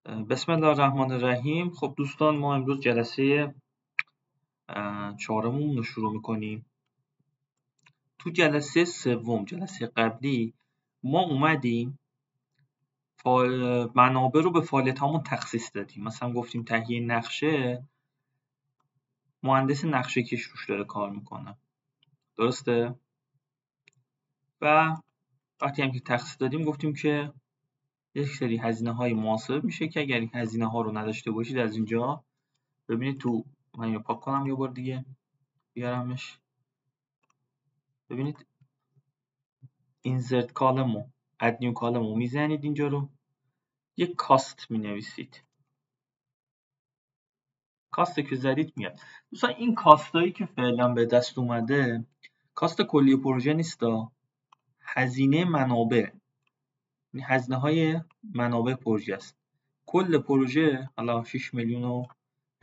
بسم الله الرحمن الرحیم. خب دوستان، ما امروز جلسه چهارمون رو شروع میکنیم. تو جلسه سوم، جلسه قبلی، ما اومدیم منابع رو به فعالیت همون تخصیص دادیم. مثلا گفتیم تهیه نقشه، مهندس نقشه کش روش داره کار میکنه، درسته؟ و وقتی هم که تخصیص دادیم گفتیم که یک سری هزینه های محاسبه میشه که اگر این هزینه ها رو نداشته باشید از اینجا ببینید تو، من اینو پاک کنم یه بار دیگه بیارمش. ببینید اینسرت کالم و اد نیو کالم رو میزنید، اینجا رو یک کاست می نویسید. کاست که زدید میاد. دوستان این کاستایی که فعلا به دست اومده کاست کلی پروژه نیستا، هزینه منابع، هزینه های منابع پروژه است. کل پروژه حالا 6 میلیون و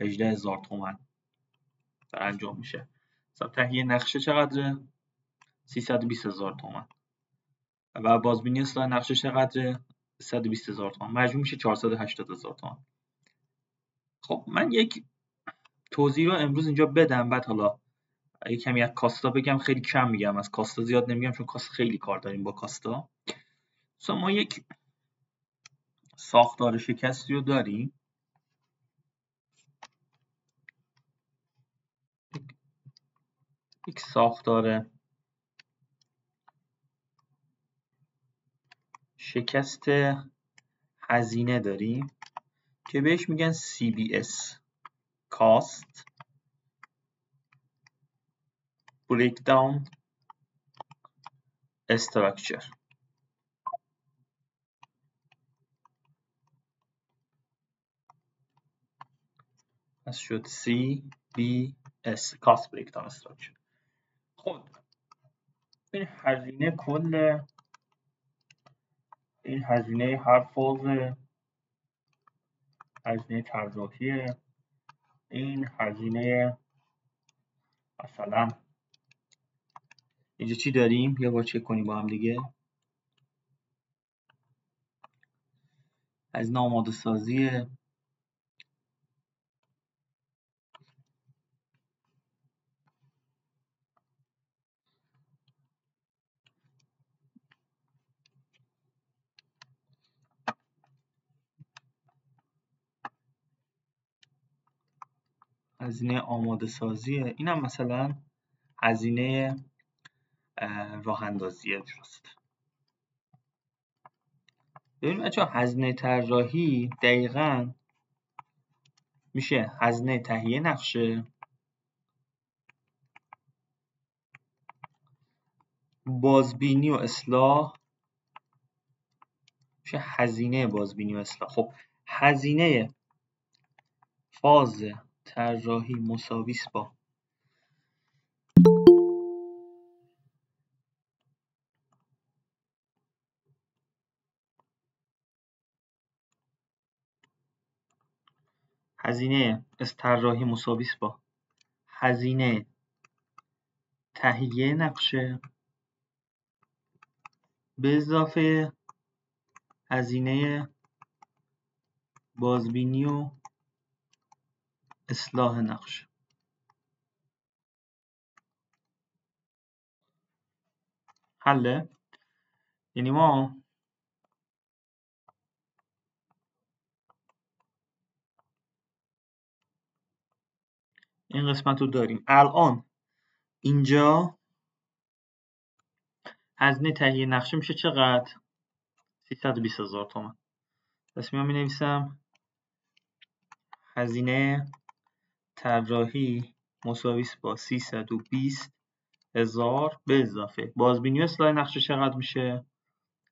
18 هزار تومان در انجام میشه. مثلا تهیه نقشه چقدره؟ 320 هزار تومان. و بازبینی اصلاح نقشه چقدره؟ 120 هزار تومان. مجموع میشه 480 هزار تومان. خب من یک توضیح رو امروز اینجا بدم، بعد حالا یک کمی از کاستا بگم. خیلی کم میگم، از کاستا زیاد نمیگم چون کاست خیلی کار داریم با کاستا. مثلا ما یک ساختار شکستی رو داریم، یک ساختار شکست هزینه داریم که بهش میگن CBS Cost Breakdown Structure. پس شد CBS Cost Breakdown Structure. خب این هزینه کل، این هزینه هر فاز، هزینه طراحیه، این هزینه مثلا اینجا چی داریم؟ یه بار چک کنیم با هم دیگه. هزینه آماده سازیه، هزینه آماده سازیه، اینم مثلا هزینه راه اندازیه، درست. ببینیم بچه‌ها، هزینه طراحی دقیقاً میشه هزینه تهیه نقشه، بازبینی و اصلاح، میشه هزینه بازبینی و اصلاح. خب هزینه فاز طراحی مساوی است با هزینه طراحی مساوی است با هزینه تهیه نقشه به اضافه هزینه بازبینی و اصلاح نقشه. حله؟ یعنی ما این قسمت رو داریم. الان اینجا هزینه تهیه نقشه میشه چقدر؟ 320 هزار تومان. پس میام مینویسم هزینه طراحی مساوی است با 320 هزار به اضافه بازبینی و اصلاح نقشه چقدر میشه؟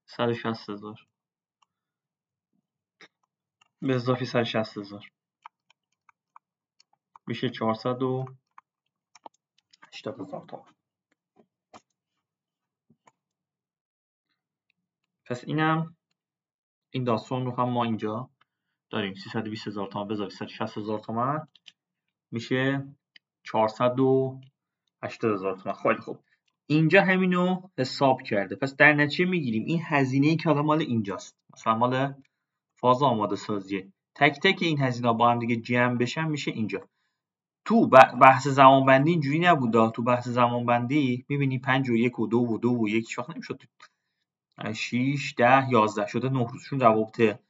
160 هزار به اضافه 160 هزار میشه 480 هزار تومان. پس اینم این داستان رو هم ما اینجا داریم. 320 هزار تومان به اضافه 160 هزار تومان میشه 480 هزار تومان. خیلی خوب، اینجا همینو حساب کرده. پس در نتیجه میگیریم این هزینه‌ای که حالا مال اینجاست، مثلا مال فاز آماده سازیه، تک تک این هزینه‌ها با هم دیگه جمع بشن میشه اینجا. تو بحث زمانبندی اینجوری نبوده. تو بحث زمانبندی میبینی 5 و 1 و 2 و 2 و 1 هیچ وقت نمیشد 6 10 11 شده 9 روز، چون روابط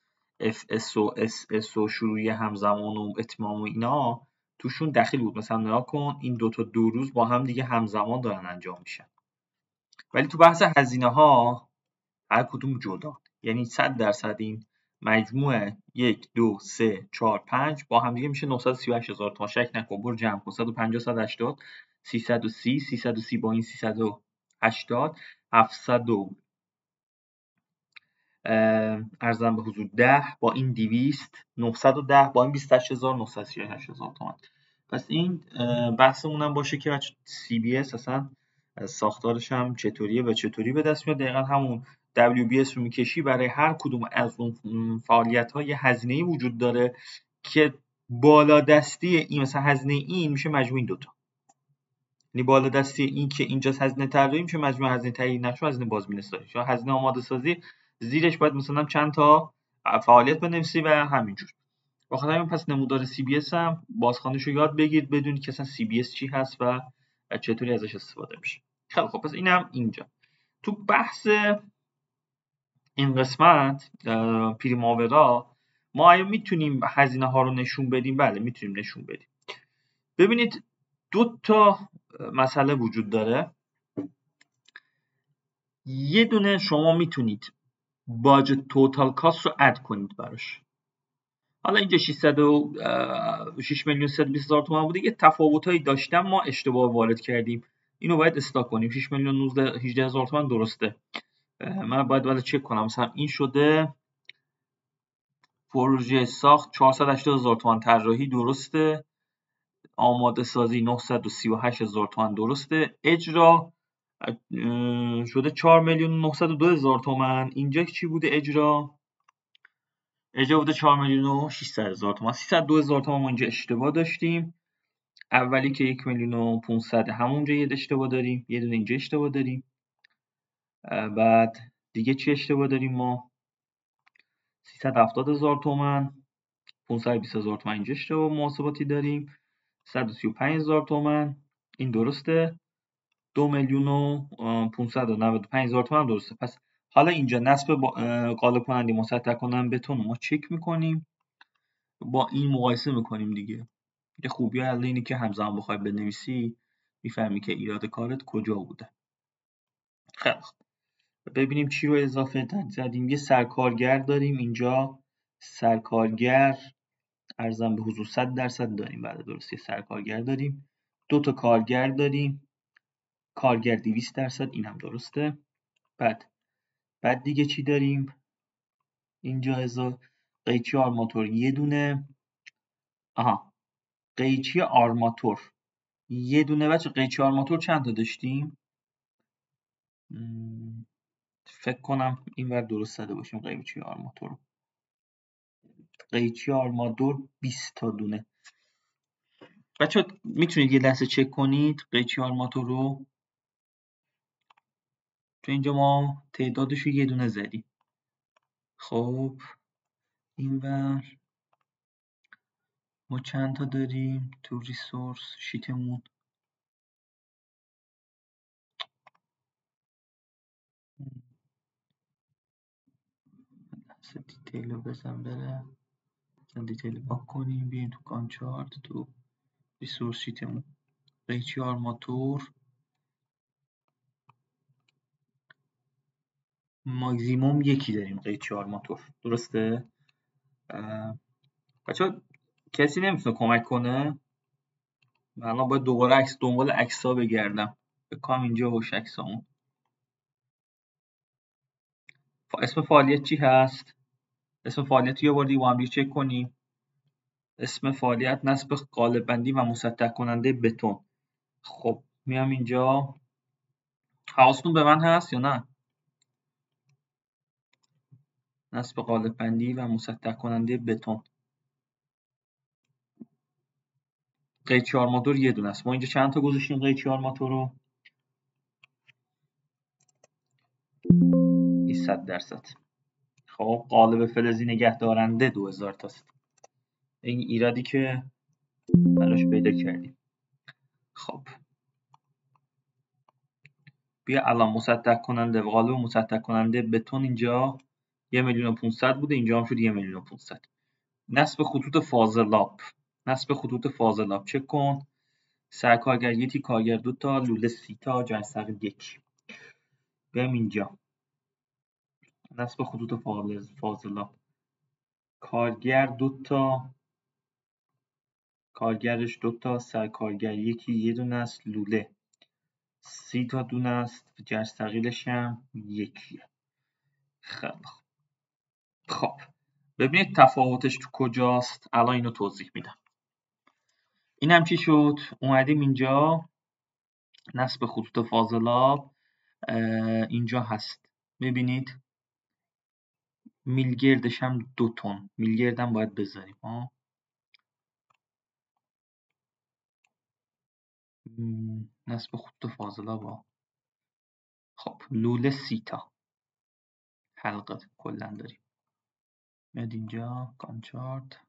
اف اس و اس اس و شروعی همزمان و اتمام و اینا توشون دخیل بود. مثلا نگاه کن این دوتا 2 روز با هم دیگه همزمان دارن انجام میشن. ولی تو بحث هزینه ها هر کدوم جدا، یعنی 100% این مجموعه 1 2 3 4 5 با هم دیگه میشه 938,000 تومان. شک نکن، برو جمع کن. 150 180 330 330 با این 380 700 ارزم به حضور 10 با این 200 910 با این 28938 938,000 تومان. پس این بحثمون هم باشه که بچه CBS اصلا ساختارش هم چطوریه و چطوری به دست میاد. دقیقا همون WBS رو میکشی برای هر کدوم از اون فعالیت ها یه هزینه‌ای وجود داره که بالا دستی این، مثلا هزینه این میشه مجموع این دوتا. یعنی بالا دستی این که اینجاست هزینه طراحی میشه مجموع هزینه تهیه نقش و هزینه بازبینی سازی. یا هزینه آماده سازی زیرش باید مثلا چند تا فعالیت بنویسی و همینجور. بخاطر همین پس نمودار CBS هم بازخوانیشو یاد بگیرید، بدونید که اصلا CBS چی هست و چطوری ازش استفاده میشه. خیلی خب، پس اینم اینجا. تو بحث این قسمت پریماورا ما آیا میتونیم هزینه ها رو نشون بدیم؟ بله میتونیم نشون بدیم. ببینید دو تا مسئله وجود داره. یه دونه شما میتونید باجت توتال کاست رو اد کنید براش. حالا اینجا 6 میلیون 120 هزار تومان بوده، یه تفاوتایی داشتم ما اشتباه وارد کردیم، اینو باید اصلاح کنیم. 6 میلیون 19 18 هزار تومان درسته. من باید چک کنم. مثلا این شده پروژه ساخت 480 هزار تومان، طراحی درسته، آماده سازی 938 هزار تومان درسته، اجرا شده 4 میلیون 902 هزار تومان. اینجا چی بوده؟ اجرا بوده 4 میلیون و 600 هزار تومان. 302 هزار تومان ما اینجا اشتباه داشتیم. اولی که 1 میلیون و 500 همونجا یه اشتباه داریم، یه دونه اینجا اشتباه داریم. بعد دیگه چی اشتباه داریم ما؟ 370 هزار تومان، 520 هزار تومان اینجا اشتباه محاسباتی داریم. 135 هزار تومان این درسته. 2 میلیون و 595 هزار تومان درسته. پس حالا اینجا نصب قالب کننده مسطح کننده بتون ما چک میکنیم، با این مقایسه میکنیم دیگه. یه خوبی حالا اینه که همزمان بخوای بنویسی میفهمی که ایراد کارت کجا بوده. خیلی خوب، ببینیم چی رو اضافه زدیم. یه سرکارگر داریم اینجا. سرکارگر ارزم به حضور 100% داریم. بله درسته، سرکارگر داریم. 2 تا کارگر داریم. کارگر 200%، این هم درسته. بعد دیگه چی داریم اینجا؟ قیچی آرماتور یه دونه. قیچی آرماتور یه دونه. بچه قیچی آرماتور چند تا داشتیم؟ فکر کنم اینور درست زده باشیم. قیچی آرماتور 20 تا دونه. بچه میتونید یه لحظه چک کنید قیچی آرماتور رو، چون اینجا ما تعدادش رو یه دونه زدیم. خب اینور ما چند تا داریم تو ریسورس شیتمون؟ دیتیل رو بزن بره. دیتیل پاک کنیم. بیایم تو کانچارت، تو ریسورس شیتمون قیچی آرماتور ماکزیموم یکی داریم. قیچی آرماتور درسته؟ بچه کسی نمیتونه کمک کنه؟ من باید دوباره دنبال عکس‌ها بگردم. بکنم اینجا باشه عکسامون. اسم فعالیت چی هست؟ اسم فعالیت یه بار با هم چک کنیم. اسم فعالیت نصب قالب بندی و مسطح کننده بتون. خب میام اینجا. حواستون به من هست یا نه؟ نصب قالب بندی و مسطح کننده بتون. قیچی آرماتور یه دونه است. ما اینجا چند تا گذاشتیم قیچی آرماتور رو؟ 100%. خب قالب فلزی نگه دارنده 2000 تاست. این ایرادی که براش پیدا کردیم. خب بیا الان مسطح کننده قالب مسطح کننده بتون اینجا 1,500,000 بوده، اینجا هم شد 1,500,000. نصب خطوط فاضلاب. نصب خطوط فاضلاب چک کن. سرکارگر 1 کارگر 2 تا لوله 30 تا جرثقیل 1. بیایم اینجا نصب خطوط فاضلاب. کارگر 2 تا، کارگرش 2 تا، سرکارگر 1 یه دونه است، لوله 30 تا دونه است، جرثقیلش هم 1. خیلی خب ببینید تفاوتش تو کجاست. الان اینو توضیح میدم. اینم چی شد؟ اومدیم اینجا نصب خطوط فاضلاب اینجا هست، میبینید میلگردش هم 2 تن. میلگردم باید بذاریم نصب خطوط فاضلاب. خب لوله 30 تا حلقه کلا داریم. میاد اینجا کانچارت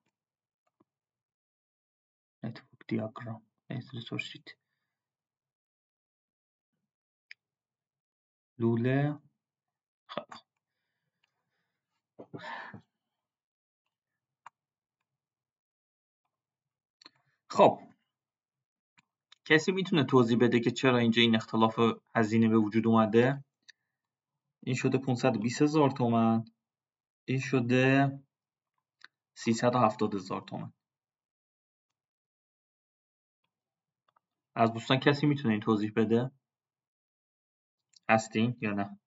نتورک دیاگرام ریسورس شیت لوله. خب کسی میتونه توضیح بده که چرا اینجا این اختلاف هزینه به وجود اومده؟ این شده 520,000 تومان، این شده 370,000 تومان. از دوستان کسی میتونه این توضیح بده؟ هستین یا نه؟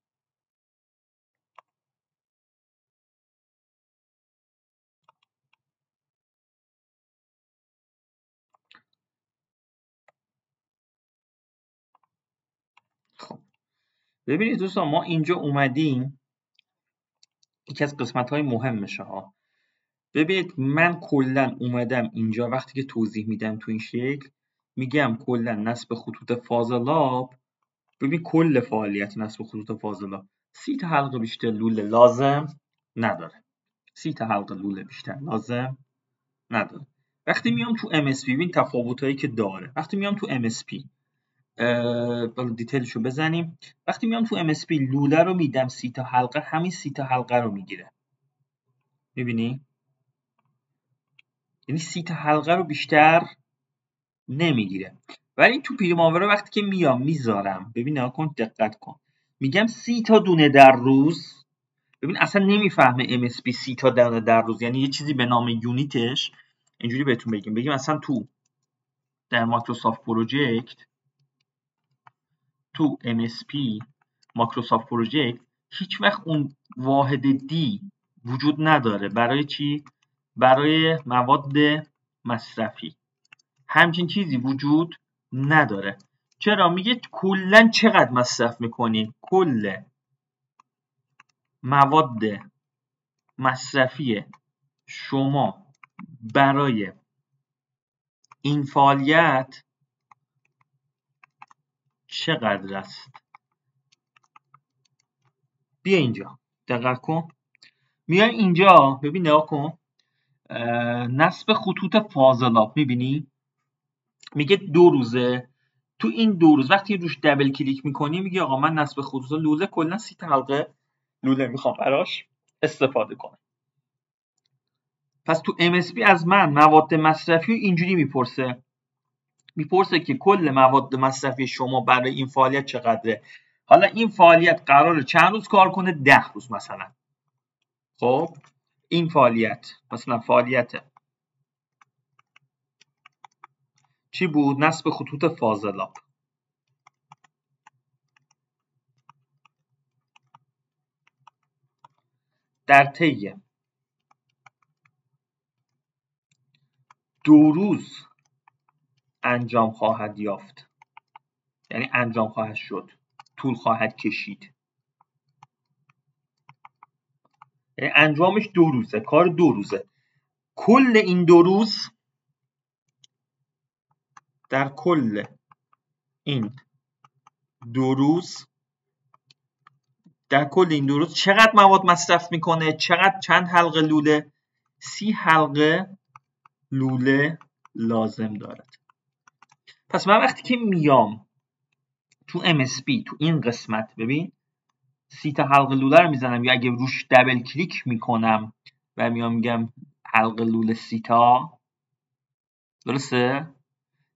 خب ببینید دوستان ما اینجا اومدیم یکی از قسمت‌های مهمشه ها. ببینید من کلا اومدم اینجا وقتی که توضیح میدم تو این شکل میگم کلا نصب خطوط فاضلاب. ببین کل فعالیت نصب خطوط فاضلاب 30 تا حلقه بیشتر لوله لازم نداره. 30 تا حلقه لوله بیشتر لازم نداره. وقتی میام تو MSP ببین تفاوتایی که داره. وقتی میام تو MSP بالا دیتیلشو بزنیم. وقتی میام تو MSP لوله رو میدم 30 تا حلقه، همین 30 تا حلقه رو میگیره. میبینی؟ یعنی 30 تا حلقه رو بیشتر نمیگیره. ولی تو پریماورا وقتی که میام میذارم، ببین نگاه کن دقت کن، میگم 30 تا دونه در روز. ببین اصلا نمیفهمه MSP 30 تا دونه در روز یعنی یه چیزی به نام یونیتش. اینجوری بهتون بگیم اصلا تو در مایکروسافت پروژکت، تو MSP مایکروسافت پروژکت هیچ وقت اون واحد دی وجود نداره. برای چی؟ برای مواد مصرفی همچین چیزی وجود نداره. چرا؟ میگه کلا چقدر مصرف میکنی؟ کل مواد مصرفی شما برای این فعالیت چقدر است؟ بیا اینجا دقت کن. میای اینجا ببین نگاه کن نصب خطوط فاضلاب میبینی میگه 2 روزه. تو این 2 روز وقتی روش دبل کلیک میکنی میگه آقا من نصب خطوط لوله کلا 30 تا حلقه لوله میخوام براش استفاده کنم. پس تو MSP از من مواد مصرفی اینجوری میپرسه که کل مواد مصرفی شما برای این فعالیت چقدره. حالا این فعالیت قراره چند روز کار کنه؟ 10 روز مثلا. خب این فعالیت مثلا فعالیت چی بود؟ نصب خطوط فاضلاب. در طی 2 روز انجام خواهد یافت. یعنی انجام خواهد شد، طول خواهد کشید. یعنی انجامش 2 روزه، کار 2 روزه. کل این 2 روز، در کل این 2 روز، در کل این 2 روز چقدر مواد مصرف میکنه؟ چند حلقه لوله؟ 30 حلقه لوله لازم دارد. پس من وقتی که میام تو MSP تو این قسمت ببین 30 تا حلقه لوله رو میزنم یا اگه روش دبل کلیک میکنم و میام میگم حلقه لوله 30 تا، درسته؟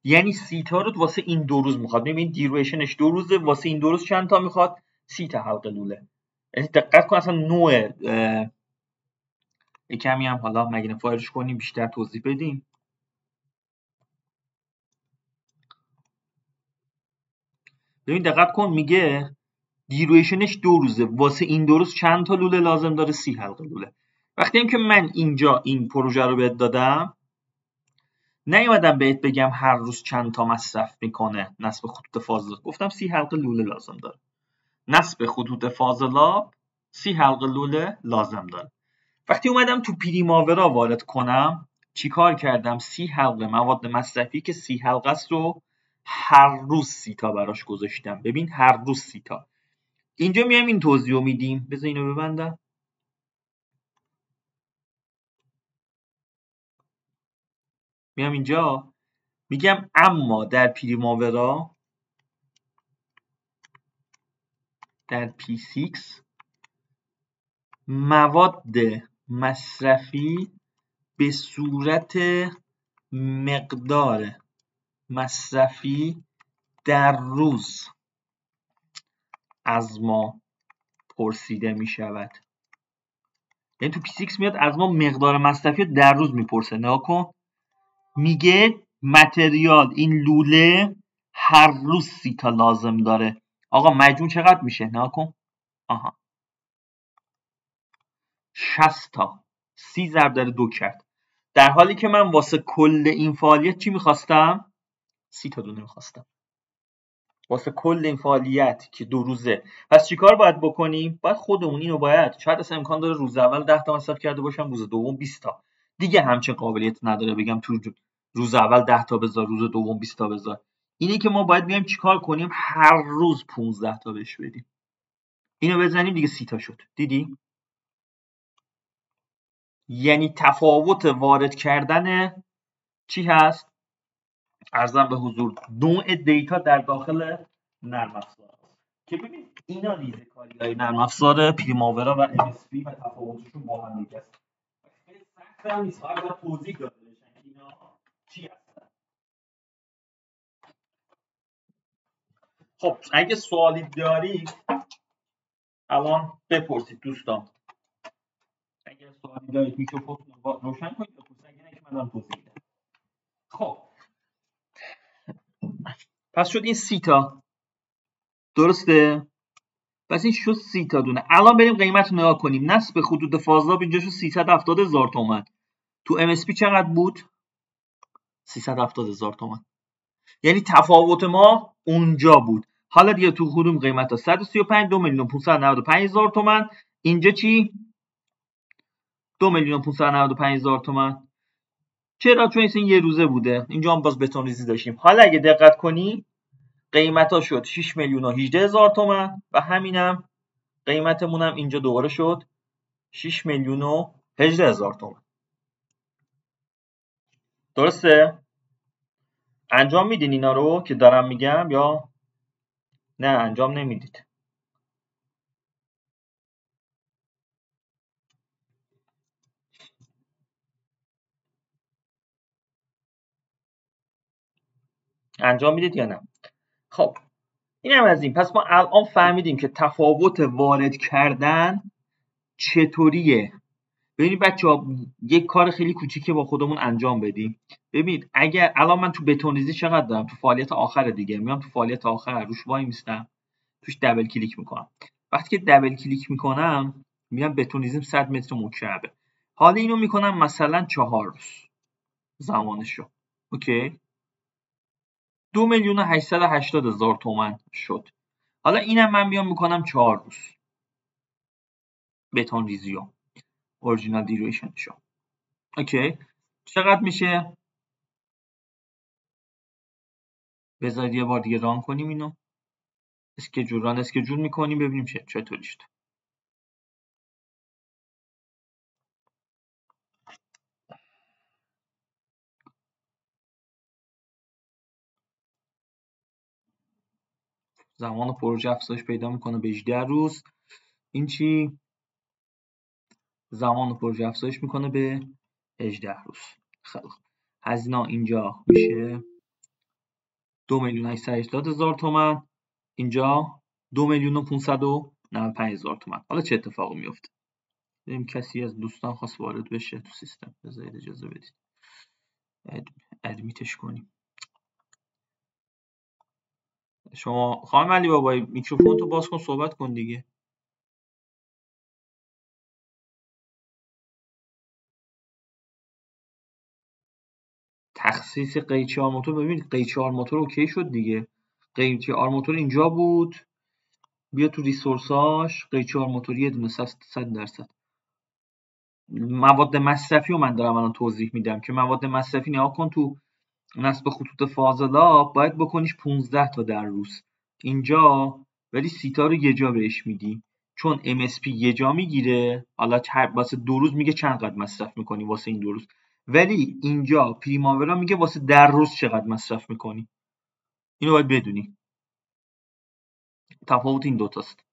یعنی 30 تا رو واسه این 2 روز میخواد. ببین دیوریشنش 2 روزه، واسه این 2 روز چند تا میخواد؟ 30 تا حلقه لوله. یعنی دقت کن اصلا نوع کمی هم حالا مگنیفایرش کنیم بیشتر توضیح بدیم. ببین دقت کن میگه دیوریشنش 2 روزه، واسه این 2 روز چند تا لوله لازم داره؟ 30 حلقه لوله. وقتی هم که من اینجا این پروژه رو بهت دادم نیومدم بهت بگم هر روز چند تا مصرف میکنه نصب خطوط فاضلاب، گفتم 30 حلقه لوله لازم داره. نصب خطوط فاضلاب 30 حلقه لوله لازم داره. وقتی اومدم تو پریماورا وارد کنم چیکار کردم؟ 30 حلقه مواد مصرفی که 30 حلقه است رو هر روز 30 تا براش گذاشتم. ببین هر روز 30 تا. اینجا میایم این توضیح رو میدیم. بذار اینو ببندم. میام اینجا میگم اما در پریماورا در P6 مواد مصرفی به صورت مقدار مصرفی در روز از ما پرسیده می شود. یعنی تو P6 میاد از ما مقدار مصرفی در روز میپرسه. نگاه کن میگه متریال این لوله هر روز 30 تا لازم داره. آقا مجموع چقدر میشه؟ نگاه کن. آها 60 تا. 30 ضرب در 2 کرد. در حالی که من واسه کل این فعالیت چی میخواستم؟ 30 تا دونه میخواستم. واسه کل این فعالیت که 2 روزه. پس چیکار باید بکنیم؟ باید خودمون اینو شاید اصلا امکان داره روز اول 10 تا مصرف کرده باشم، روز دوم 20 تا. دیگه همچین قابلیت نداره بگم تو روز اول 10 تا بذار، روز دوم 20 تا بذار. اینه که ما باید بیایم چیکار کنیم؟ هر روز 15 تا بهش بدیم. اینو بزنیم دیگه 30 تا شد. دیدی؟ یعنی تفاوت وارد کردن چی هست؟ عرضم به حضور نوع دیتا در داخل نرم افزار که ببین اینا ریزه کاری های نرم افزار پریماورا و MSP و تفاوتشون با هم دیگه است. خیلی سخت هم نیست، فقط باید توضیح داده بشن که اینا چی هستن. خب اگه سوالی دارید الان بپرسید دوستان. اگه سوالی دارید میکروفونتون رو روشن کنید بپرسید، اگه نه که من توضیح میدم. خب پس شد این 30 تا، درسته؟ پس این شد 30 تا دونه. الان بریم قیمت رو نگاه کنیم. نصب خطوط فاضلاب اینجا شد 370,000 تومان. تو MSP چقدر بود؟ 370,000 تومان. یعنی تفاوت ما اونجا بود. حالا دیگه تو کدوم قیمت ها؟ 135 2,595,000 تومان. اینجا چی؟ 2,595,000 تومان. چرا؟ چون این یه روزه بوده. اینجا هم باز بتون ریزی داشتیم. حالا اگه دقت کنی قیمت ها شد 6,018,000 تومان و همینم قیمتمون هم اینجا دوباره شد 6,018,000 تومان. درسته؟ انجام میدین اینا رو که دارم میگم یا نه انجام نمیدید؟ انجام میدید یا نه؟ خب اینم از این. پس ما الان فهمیدیم که تفاوت وارد کردن چطوریه. ببینید بچه‌ها یک کار خیلی کوچیکه با خودمون انجام بدیم. ببینید اگر الان من تو بتونریزی چقدر دارم؟ تو فعالیت آخر دیگه میام تو فعالیت آخر روش وای میستم، توش دبل کلیک میکنم. وقتی که دبل کلیک میکنم میگم بتونریزم 100 متر مکعبه. حالا اینو میکنم مثلا 4 روز زمانشو. اوکی 2,880,000 تومان شد. حالا اینم من بیام میکنم 4 روز بتون ریزیو اورجینال دیوریشن شو. اوکی چقدر میشه؟ بذارید یه بار دیگه ران کنیم اینو. اسکیجول میکنیم ببینیم چطوری شد. زمان پروژه افزایش پیدا میکنه به 18 روز. این چی؟ زمان پروژه افزایش میکنه به 18 روز. خیلی خوب. هزینه اینجا میشه 2,880,000 تومان. اینجا 2,595,000 تومان. حالا چه اتفاقی میفته؟ ببینیم کسی از دوستان خواست وارد بشه تو سیستم. بذارید اجازه بدید ادمیتش کنیم. شما خانم علی بابایی میکروفون تو باز کن، صحبت کن دیگه. تخصیص قیچی آرماتور، ببینید قیچی آرماتور اوکی شد دیگه. قیچی آرماتور اینجا بود، بیا تو ریسورساش قیچی آرماتور یه دونه 100%. مواد مصرفی رو من دارم الان توضیح میدم که مواد مصرفی نگاه کن تو نصب خطوط فاضلاب باید بکنیش 15 تا در روز اینجا، ولی 30 تا رو یه جا بهش میدی چون MSP یه جا میگیره. حالا واسه 2 روز میگه چند قدر مصرف میکنی واسه این 2 روز، ولی اینجا پریماورا میگه واسه در روز چقدر مصرف میکنی. اینو باید بدونی، تفاوت این دوتاست.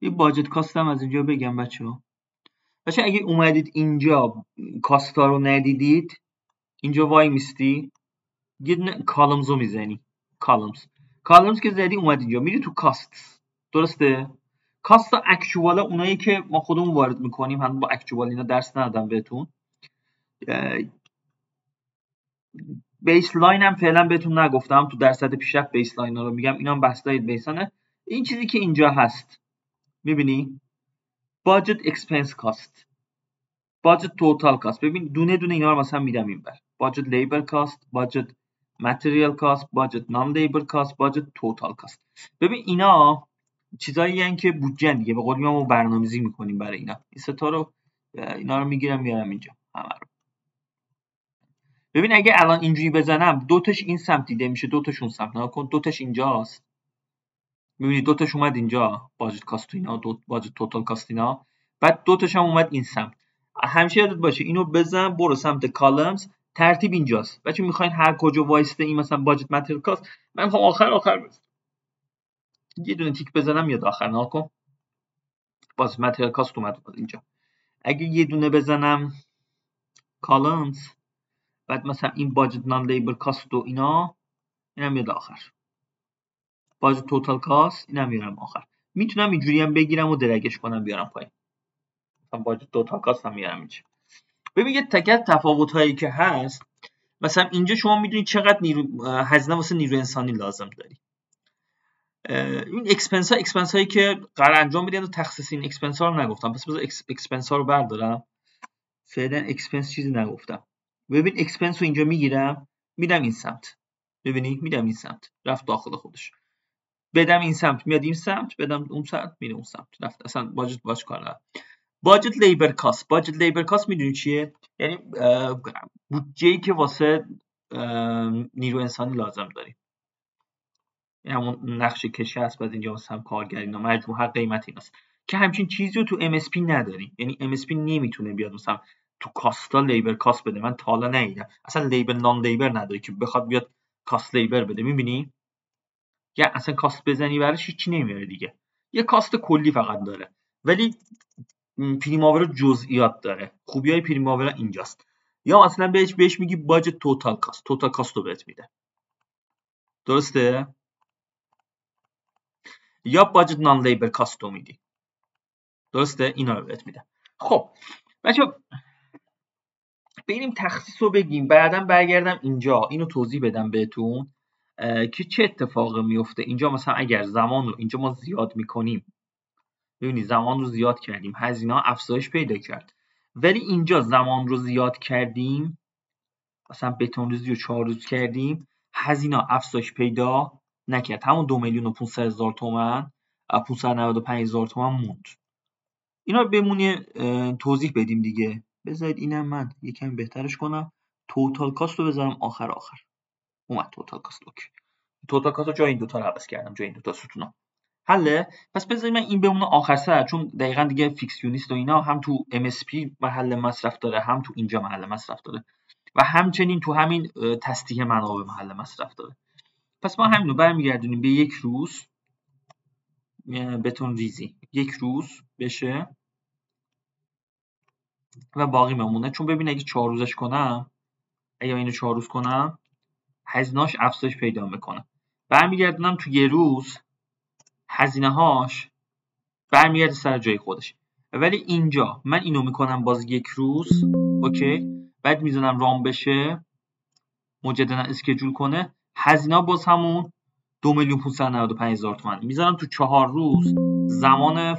یه باجت کاست هم از اینجا بگم بچه‌ها. اگه اومدید اینجا کاستا رو ندیدید، اینجا وای میستی یه دونه کالمز رو میزنی. کالمز که زدی اومد اینجا میری تو کاست، درسته؟ کاست اکچوالا اونایی که ما خودمون وارد میکنیم، هم با اکچوال اینا درس ندادم بهتون. بیس لاین هم فعلا بهتون نگفتم، تو درصد پیشرفت بیس لاین ها رو میگم، اینا هم بحثای بیسانه. این چیزی که اینجا هست میبینی باجت اکسپنس کاست، باجت توتال کاست. ببین دونه دونه اینا رو مثلا میدم اینور. باجت لیبر کاست، باجت متریال کاست، باجت نان لیبر کاست، باجت توتال کاست. ببین اینا چیزایی هستن که بودجه دیگه، به قول ما برنامه‌ریزی میکنیم برای اینا. این سه تا رو اینا رو میگیرم میارم اینجا همه رو. ببین اگه الان اینجوری بزنم دو تاش این سمت دیده میشه، دو تاش اون سمت. نگاه کن دو تاش اینجاست. می‌بینی دو تاش اومد اینجا، باجت کاست اینا، باجت توتال کاست اینا. بعد دو تاش هم اومد این سمت. همیشه یادت باشه اینو بزن برو سمت کالمز، ترتیب اینجاست. بچه میخواین هر کجا وایسته این مثلا باجت متریال کاست، من میخوام آخر بزنم. یه دونه تیک بزنم میاد آخر. نگاه کن باز متریال کاست اومد اینجا. اگه یه دونه بزنم کالمز، بعد مثلا این باجت نان لیبر کاست و اینا، اینم میاد آخر. باجت توتال کاست اینم میارم آخر. میتونم اینجوری هم بگیرم و درگش کنم بیارم پایین. مثلا باجت توتال کاست هم میارم اینجا. ببین یه تکه تفاوت هایی که هست، مثلا اینجا شما میدونید چقدر هزینه واسه نیروی انسانی لازم داری. این اکسپنس هایی که قرار انجام بدین، تخصیص این اکسپنس ها رو نگفتم، پس بذار اکسپنس ها رو بردارم. فعلا اکسپنس چیزی نگفتم. ببین اکسپنس رو اینجا میگیرم میدم این سمت. ببینی میدم این سمت، رفت داخل خودش. بدم این سمت میاد این سمت، بدم اون سمت میره اون سمت، رفت. اصلا باجت باش کار ندارم. باجت لیبر کاست. باجت لیبر کاست میدونی چیه؟ یعنی بودجه‌ای که واسه نیرو انسانی لازم داریم. یعنی همون نقشه کشی هست، بعد اینجا واسه هم کارگر اینا مجموع هر قیمت ایناست که همچین چیزی رو تو MSP نداریم. یعنی MSP نمیتونه بیاد مثلا تو کاستا لیبر کاست بده. من تا حالا ندیدم اصلا لیبر نان لیبر نداره که بخواد بیاد کاست لیبر بده. میبینی یا اصلا کاست بزنی براش هیچی نمیاره دیگه، یه کاست کلی فقط داره. ولی پریماورا جزئیات داره. خوبی های پریماورا اینجاست. یا اصلا بهش میگی باجت توتال کاست، توتال کاست رو بهت میده، درسته؟ یا باجت نان لیبر کاست رو میدی، درسته؟ اینا رو بهت میده. خب بچه‌ها بریم تخصیص رو بگیم، بعدا برگردم اینجا اینو توضیح بدم بهتون که چه اتفاقی میفته اینجا. مثلا اگر زمان رو اینجا ما زیاد میکنیم، ببینید زمان رو زیاد کردیم، هزینه ها افزایش پیدا کرد. ولی اینجا زمان رو زیاد کردیم، مثلا بتون ریزی رو 4 روز کردیم، هزینه افزایش پیدا نکرد. همون 2,500,000 تومان، 595,000 تومان موند. اینا بمونه توضیح بدیم دیگه. بذارید اینم من یکم بهترش کنم. توتال کاست رو بذارم آخر. اومد توتال کاست. اوکی. توتال کاست رو جای این دوتا رو عوض کردم، جای این دوتا ستونا. حله. پس بذارید من این بمونه آخر سر، چون دقیقا دیگه فیکسیونیست و اینا هم تو MSP محل مصرف داره، هم تو اینجا محل مصرف داره و همچنین تو همین تسطیح منابع محل مصرف داره. پس ما همین رو برمیگردونیم به یک روز بتون ریزی، یک روز بشه و باقی بمونه. چون ببین اگه 4 روزش کنم، اگه اینو 4 روز کنم هزینه‌اش افزایش پیدا میکنه. برمیگردونم تو یه روز، هزینه‌هاش برمیگرده سر جای خودش. ولی اینجا من اینو میکنم باز یک روز، اوکی، بعد میزنم رام بشه، مجددا اسکیجول کنه، هزینه باز همون 2,595,000 تومان میذارم تو 4 روز، زمان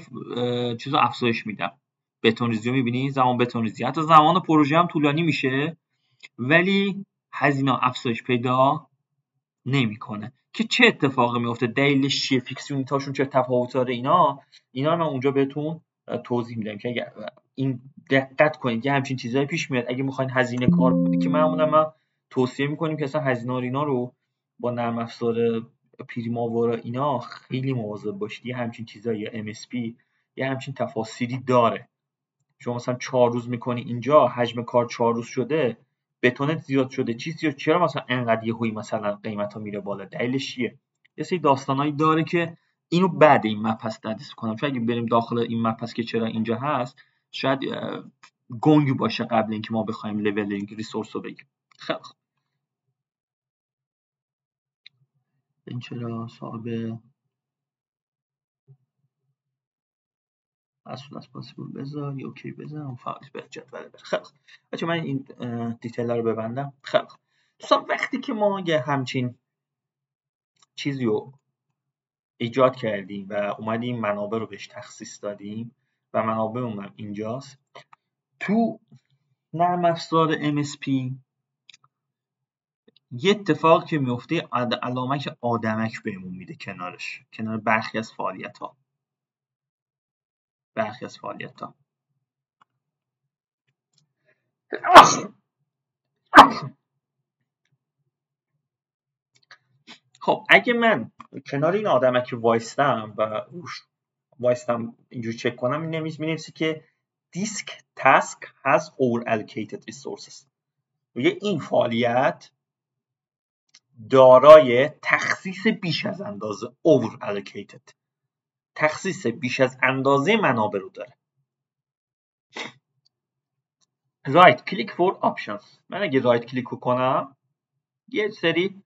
چیزو افزایش میدم. بتون ریزی رو میبینی، زمان بتون ریزی، حتی زمان پروژه هم طولانی میشه ولی هزینه افزایش پیدا نمیکنه. که چه اتفاقی میفته، دلیلش چیه، فیکسیونیتاشون چه تفاوت داره، اینا من اونجا بهتون توضیح میدم که اگر این دقت کنید یه همچین چیزایی پیش میاد. اگه میخواین هزینه کار کنید که معمولا ما توصیه میکنیم که اصلا هزینه اینا رو با نرم افزار پریماورا اینا خیلی مواظب باشید. یه همچین چیزایی یا MSP یه همچین تفاصیلی داره. شما مثلا 4 روز میکنی اینجا، حجم کار 4 روز شده، بتونت زیاد شده، چیزی چرا مثلا انقدر یهویی مثلا قیمتا میره بالا، دلیلش چیه؟ یه سری داستانایی داره که اینو بعد این مبحث تدریس کنم، چون اگه بریم داخل این مبحث که چرا اینجا هست شاید گنگ باشه قبل اینکه ما بخوایم لول ریسورس رو بگیم. خیلی خوب، این چرا صاحب as soon as possible بذار یا اوکی بذار اون فقط به جدول بره. خیلی خوب بچه من این دیتیل رو ببندم. خیلی خوب دوستان، وقتی که ما یه همچین چیزی رو ایجاد کردیم و اومدیم منابع رو بهش تخصیص دادیم و منابع اونم اینجاست، تو نرم افزار MSP یه اتفاق که میفته علامت آدمک بهمون میده کنارش، کنار برخی از فعالیت ها. خب اگه من کنار این آدمک وایستم و وایستم اینجوری چک کنم، این می‌نویسه که disk task has over allocated resources. میگه این فعالیت دارای تخصیص بیش از اندازه over allocated، تخصیص بیش از اندازه منابع رو داره. right click for options، من اگه رایت کلیک کنم یه سری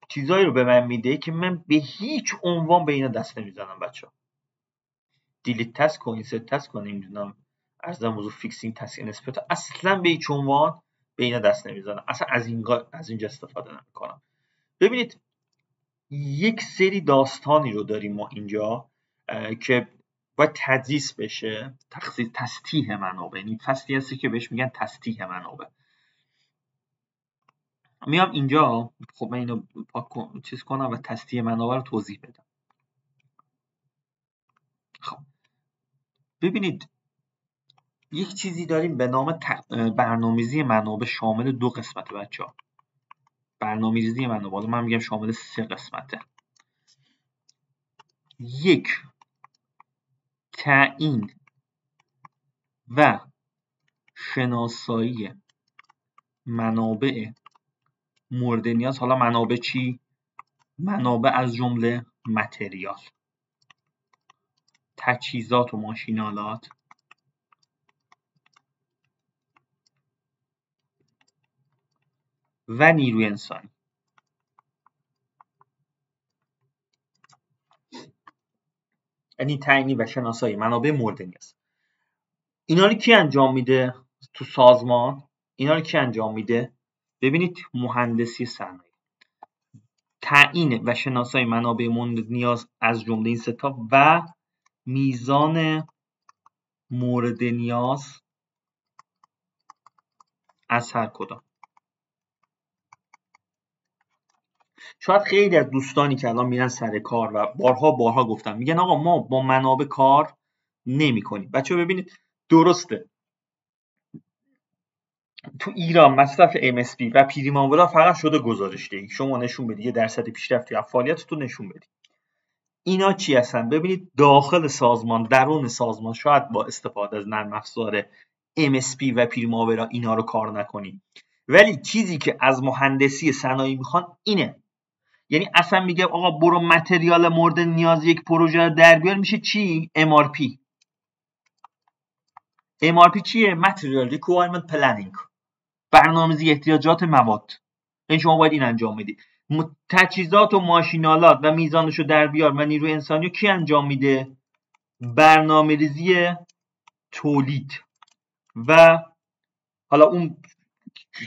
چیزایی رو به من میده که من به هیچ عنوان به اینا دست نمیزنم بچه‌ها. دیلیت تاسک و اینسرت تاسک و نمیدونم ارزم موضوع فیکسینگ تاسک انسپکتور، اصلا به هیچ عنوان به اینا دست نمیزنم، اصلا از اینجا استفاده نمیکنم. ببینید یک سری داستانی رو داریم ما اینجا که باید تدریس بشه، تسطیح منابع، یعنی فصلی هستی که بهش میگن تسطیح منابع. میام اینجا، خب من اینو چیز کنم و تسطیح منابع رو توضیح بدم. خب ببینید یک چیزی داریم به نام برنامه‌ریزی منابع شامل 2 قسمته بچه‌ها. برنامه‌ریزی منابع من میگم شامل 3 قسمته. یک، تعیین و شناسایی منابع مورد نیاز. حالا منابع چی؟ منابع از جمله متریال، تجهیزات و ماشین‌آلات و نیروی انسانی. یعنی تعیین و شناسایی منابع مورد نیاز. اینا رو کی انجام میده تو سازمان؟ اینا رو کی انجام میده؟ ببینید مهندسی صنایع. تعیین و شناسایی منابع مورد نیاز از جمله این سه تا و میزان مورد نیاز از هر کدام. شاید خیلی از دوستانی که الان میرن سر کار و بارها گفتم، میگن آقا ما با منابع کار نمی کنیم. بچه‌ها ببینید درسته تو ایران مصرف MSP و پریماورا فقط شده گزارش‌دهی، شما نشون بدی یه درصد پیشرفتی از فعالیتتون نشون بدی. اینا چی هستن؟ ببینید داخل سازمان، درون سازمان شاید با استفاده از نرم افزار MSP و پریماورا اینا رو کار نکنیم، ولی چیزی که از مهندسی صنایع میخوان اینه. یعنی اصلا میگه آقا برو متریال مورد نیاز یک پروژه رو در بیار، میشه چی؟ MRP. MRP چیه؟ Material Requirement Planning، برنامه‌ریزی احتیاجات مواد. یعنی شما باید این انجام بدی. تجهیزات و ماشینالات و میزانش رو در بیار و نیروی انسانی رو کی انجام میده؟ برنامه‌ریزی تولید. و حالا اون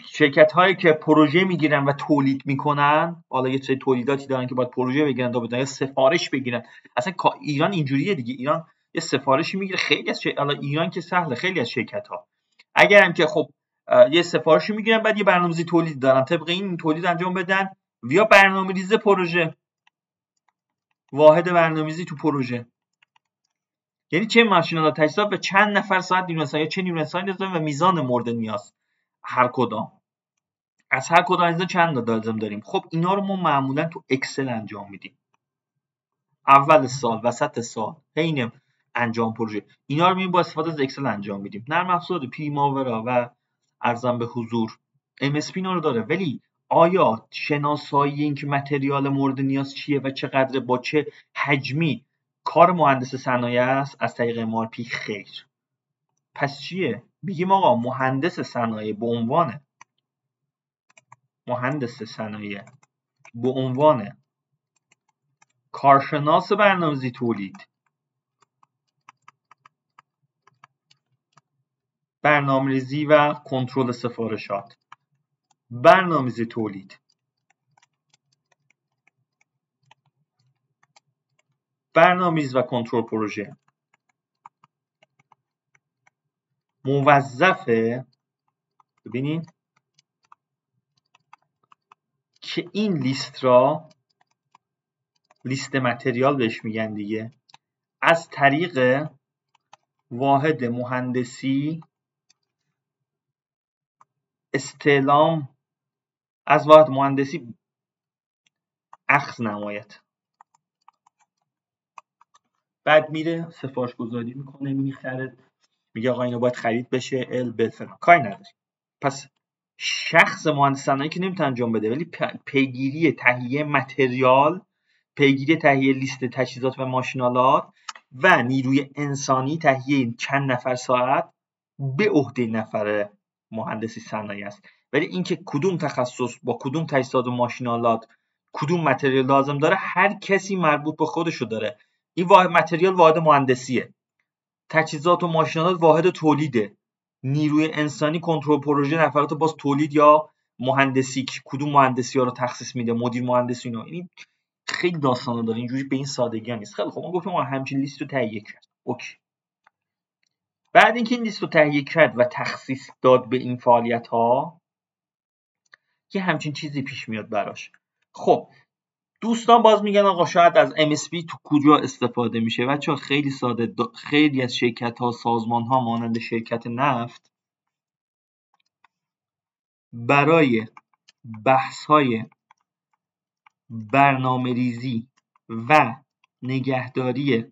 شرکت هایی که پروژه میگیرن و تولید میکنن، حالا یه سری تولیداتی دارن که باید پروژه بگیرن تا بدن یا سفارش بگیرن. اصلا ایران اینجوریه دیگه، ایران یه سفارشی میگیره. خیلی از حالا ایران که سهله، خیلی از شرکت ها اگرم که خب یه سفارشی میگیرن بعد یه برنامه‌ریزی تولید دارن، طبق این تولید انجام بدن ویا برنامه‌ریزی پروژه، واحد برنامه‌ریزی تو پروژه. یعنی چه ماشین‌آلات، تجهیزات و چند نفر ساعت نیروی انسانی، چه نیروی انسانی لازم و میزان مورد نیاز هر کدام. از هر کدام از اینا چند تا لازم داریم. خب اینا رو ما معمولا تو اکسل انجام میدیم. اول سال، وسط سال، حین انجام پروژه. اینا رو می‌بینیم با استفاده از اکسل انجام میدیم. نرم افزار پریماورا و ارزم به حضور MSP اینا رو داره، ولی آیا شناسایی این که متریال مورد نیاز چیه و چقدر با چه حجمی کار مهندس صنایع است از طریق MRP؟ خیر. پس چیه؟ بگیم آقا مهندس صنایع به عنوان مهندس صنایع به عنوان کارشناس برنامه‌ریزی تولید، برنامه‌ریزی و کنترل سفارشات، برنامه‌ریزی تولید، برنامه‌ریزی و کنترل پروژه، موظفه ببینید که این لیست را، لیست متریال بهش میگن دیگه، از طریق واحد مهندسی استعلام از واحد مهندسی اخذ نماید. بعد میره سفارش گذاری میکنه، میخره، میگه آقا اینو باید خرید بشه، فلان، کاری نداری. پس شخص مهندس صنایع که نمیتونه انجام بده، ولی پیگیری تهیه متریال، پیگیری تهیه لیست تجهیزات و ماشینالات و نیروی انسانی، تهیه چند نفر ساعت به عهده نفر مهندسی صنایع است. ولی اینکه کدوم تخصص با کدوم تجهیزات و ماشینالات کدوم متریال لازم داره، هر کسی مربوط به خودشو داره. این واحد متریال واحد مهندسیه، تجهیزات و ماشینالات واحد تولیده، نیروی انسانی کنترل پروژه نفرات باز تولید یا مهندسی، کدوم مهندسی ها رو تخصیص میده، مدیر مهندسی اینا. این خیلی داستانا داره، اینجوری به این سادگی نیست. خیلی خب ما گفتیم همچین لیست رو تهیه کرد. اوکی. بعد اینکه این لیست رو تهیه کرد و تخصیص داد به این فعالیت ها، یه همچین چیزی پیش میاد براش. خب دوستان باز میگن آقا شاید از MSP تو کجا استفاده میشه؟ بچه‌ها خیلی ساده، خیلی از شرکت ها، سازمان ها مانند شرکت نفت برای بحث های برنامه‌ریزی و نگهداری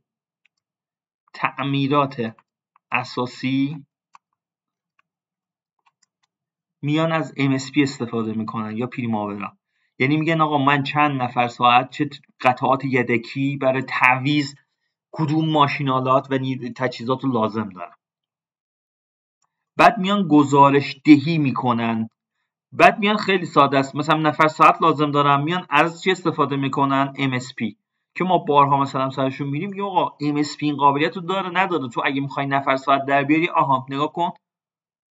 تعمیرات اساسی میان از MSP استفاده میکنن یا پریماورا. یعنی میگن آقا من چند نفر ساعت چه قطعات یدکی برای تعویض کدوم ماشینالات و تجهیزات رو لازم دارم. بعد میان گزارش دهی میکنن. بعد میان خیلی ساده است، مثلا نفر ساعت لازم دارم، میان از چی استفاده میکنن؟ MSP. که ما بارها مثلا سرشون میریم میگیم آقا MSP این قابلیت رو داره نداره؟ تو اگه میخوای نفر ساعت در بیاری، آها نگاه کن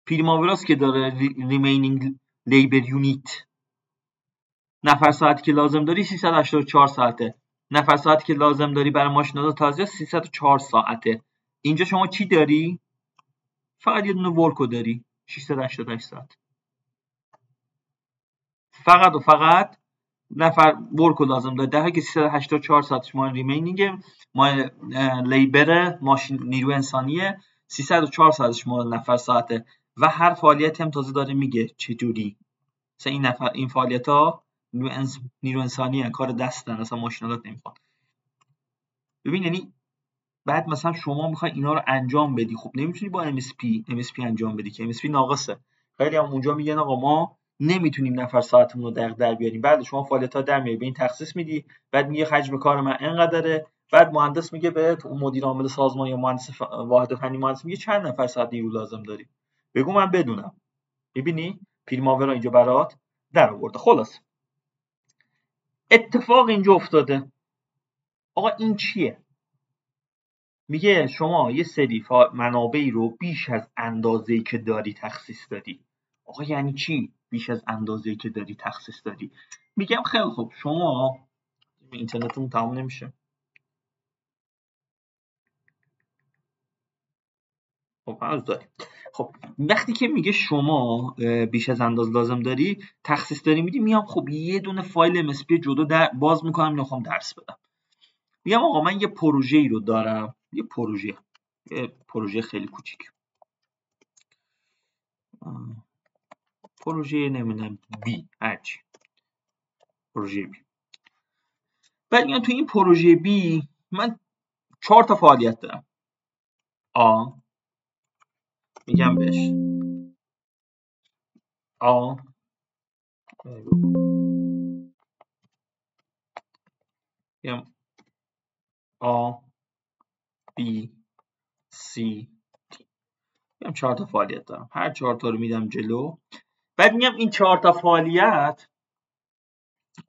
پریماوراست که داره ریمینینگ لیبر یونیت، نفر ساعتی که لازم داری 384 ساعته، نفر ساعتی که لازم داری برای ماشینالات تازه 304 ساعته. اینجا شما چی داری؟ فقط یه دونه ورکو داری 688 ساعت. فقط و فقط نفر ورکو لازم داره، در حالی که 384 ساعتش مال ریمینینگ، مال لیبر ماشین نیروی انسانیه، 304 ساعتش مال نفر ساعته. و هر فعالیتی هم تازه داره میگه چجوری. مثلا این فعالیت ها نیرو انسانی هن، کار دستن، اصلا ماشینالات نمیخواد. ببین یعنی بعد مثلا شما میخوای اینا رو انجام بدی، خب نمیتونی با MSP انجام بدی که MSP ناقصه. خیلی هم اونجا میگن آقا ما نمیتونیم نفر ساعتمون رو دقیق در بیاریم. بعد شما فعالیت‌ها در میاری به این تخصیص میدی، بعد میگه حجم کار من اینقدره، بعد مهندس میگه بهت، اون مدیر عامل سازمان یا مهندس واحد فنی مهندس میگه چند نفر ساعت نیرو لازم داری، بگو من بدونم. ببینی پریماورا اینجا برات در آورده. خلاص اتفاق اینجا افتاده. آقا این چیه؟ میگه شما یه سری منابعی رو بیش از اندازه‌ای که داری تخصیص دادی. آقا یعنی چی بیش از اندازه‌ای که داری تخصیص دادی؟ میگم خیلی خوب شما اینترنتمون تموم نمیشه. خب هنوز داری. خب وقتی که میگه شما بیش از اندازه لازم داری تخصیص داری میدی، میام خب یه دونه فایل MSP جدا باز میکنم، میخوام درس بدم. میگم آقا من یه پروژه‌ای رو دارم، یه پروژه خیلی کوچیک، پروژه نمیدونم بی هرچی، پروژه بی. بعد میگم تو این پروژه بی من 4 تا فعالیت دارم. میگم بهش میگم بی سی دی. میگم 4 تا فعالیت دارم، هر 4 تا رو میدم جلو. بعد میگم این 4 تا فعالیت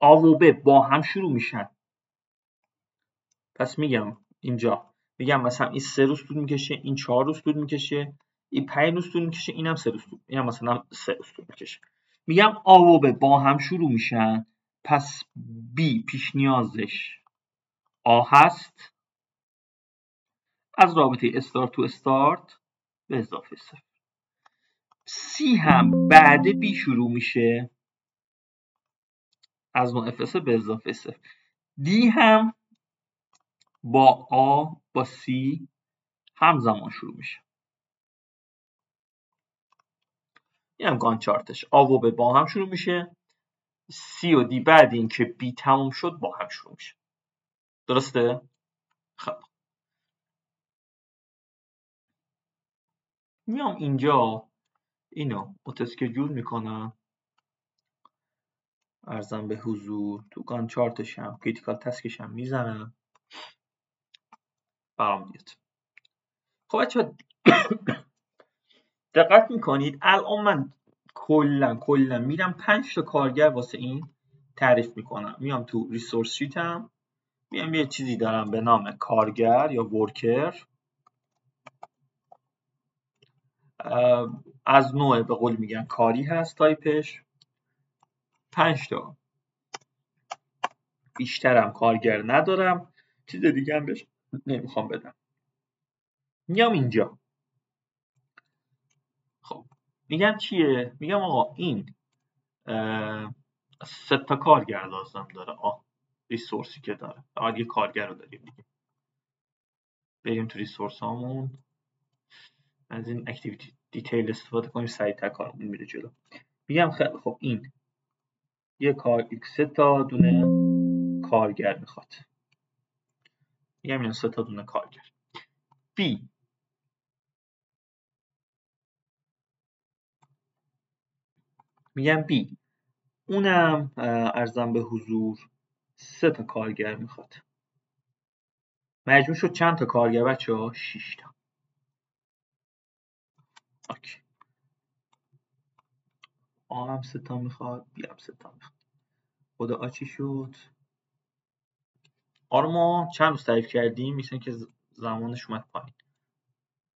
و ب با هم شروع میشن. پس میگم اینجا میگم مثلا این 3 روز طول میکشه، این 4 روز طول میکشه، این 5 روز طول میکشه، اینم 3 روز طول، اینم مثلا 3 روز طول میکشه. میگم و ب با هم شروع میشن، پس B پیش نیازش هست از رابطه استارت تو استارت به اضافه 0. C هم بعد B شروع میشه از نوع FS به اضافه 0. D هم با با C همزمان شروع میشه. این هم گان چارتش و ب با هم شروع میشه، C و D بعد این که B تموم شد با هم شروع میشه. درسته؟ خب میام اینجا اینو متسکجول میکنم، ارزم به حضور تو گان چارتش هم کریتیکال تسکش هم میزنم برام میاد. خب بچه‌ها دقت میکنید الان من کلا میرم 5 تا کارگر واسه این تعریف میکنم. میام تو ریسورس شیتم، میام یه چیزی دارم به نام کارگر یا ورکر، از نوع به قول میگن کاری هست تایپش، 5 تا بیشترم کارگر ندارم، چیز دیگه هم بهش نمیخوام بدم. میام اینجا خب میگم چیه؟ میگم آقا این 3 تا کارگر لازم داره. ریسورسی که داره فقط یه کارگر رو داریم دیگه. بریم تو ریسورس هامون، از این اکتیویتی دیتیل استفاده کنیم، سریعتر کارمون میره جلو. میگم خیلی خب این یه 3 تا دونه کارگر میخواد. میگم این 3 تا دونه کارگر. B میگم B اونم ارزم به حضور 3 تا کارگر میخواد. مجموع شد چند تا کارگر بچه‌ها؟ 6 تا. اوکی. هم 3 تا میخواد، B هم 3 تا میخواد. خدا چی شد؟ رو ما چند روز تعریف کردیم، مثل که زمانش اومد پایین.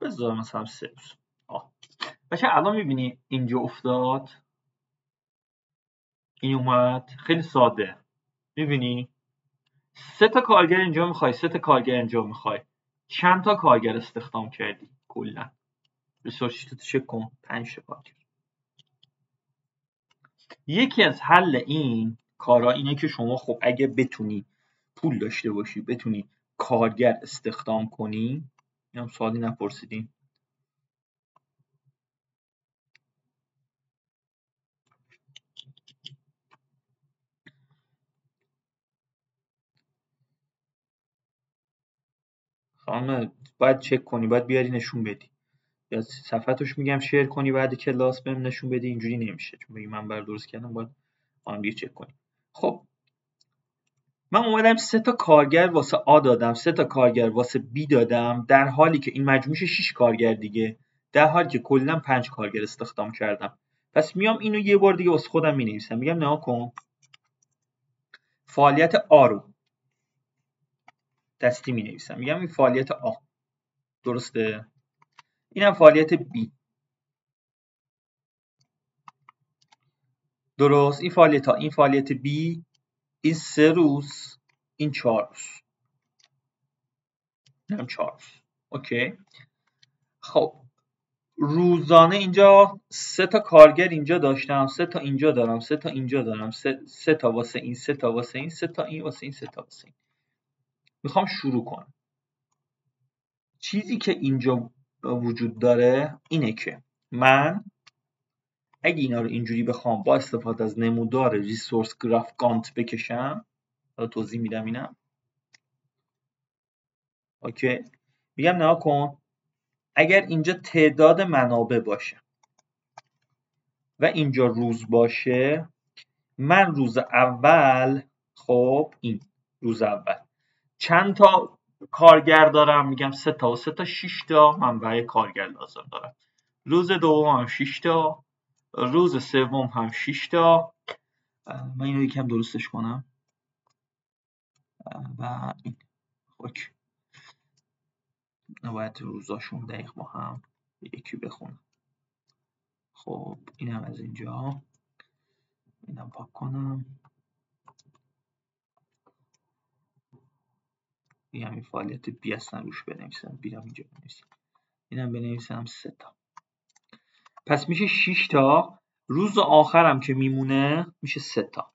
بذار مثلا 3 روز. بچه الان میبینی اینجا افتاد، این اومد، خیلی ساده. میبینی 3 تا کارگر اینجا میخوای، 3 تا کارگر اینجا میخوای، چند تا کارگر استخدام کردی کلا؟ ریسورس شیت چک کن، 5 تا کارگر. یکی از حل این کارا اینه که شما خب اگه بتونی پول داشته باشی، بتونی کارگر استخدام کنی. اینم سوالی نپرسیدیم. خانم باید چک کنی، باید بیاری نشون بدی، یا صفحتش میگم شیر کنی بعد کلاس بهم نشون بدی. اینجوری نمیشه چون بگی من بر درست کردم، باید با هم دیگه چک کنی. خب من اومدم 3 تا کارگر واسه آ دادم، 3 تا کارگر واسه بی دادم، در حالی که این مجموعش 6 کارگر دیگه، در حالی که کلا 5 کارگر استخدام کردم. پس میام اینو یه بار دیگه واسه خودم مینویسم، میگم نگاه کن فعالیت آ رو دستی مینویسم، میگم این فعالیت آ، درسته؟ اینم فعالیت بی، درست؟ این فعالیت آ، این فعالیت بی، این 3 روز، این 4 روز، اینم 4 روز. اوکی. خب روزانه اینجا 3 تا کارگر اینجا داشتم، 3 تا اینجا دارم، 3 تا اینجا دارم، 3 تا واسه این، 3 تا واسه این، 3 تا این واسه این، 3 تا واسه این. میخوام شروع کنم. چیزی که اینجا وجود داره اینه که من اگه اینا رو اینجوری بخوام با استفاده از نمودار ریسورس گراف گانت بکشم، حالا توضیح میدم اینم. اوکی. میگم نگاه کن اگر اینجا تعداد منابع باشه و اینجا روز باشه، من روز اول، خب این روز اول چند تا کارگر دارم؟ میگم 3 تا و 3 تا 6 تا منبع کارگر لازم دارم. روز دوم هم 6 تا، روز سوم هم 6 تا. من اینو یکم درستش کنم و این اوکی. باید روزاشون دقیق با هم یکی بخونم. خب اینم از اینجا، اینم پاک کنم. میگم این فعالیت بی اصلا روش بنویسم، بیرم اینجا بنویسم، اینم بنویسم 3 تا. پس میشه 6 تا. روز آخرم که میمونه میشه 3 تا.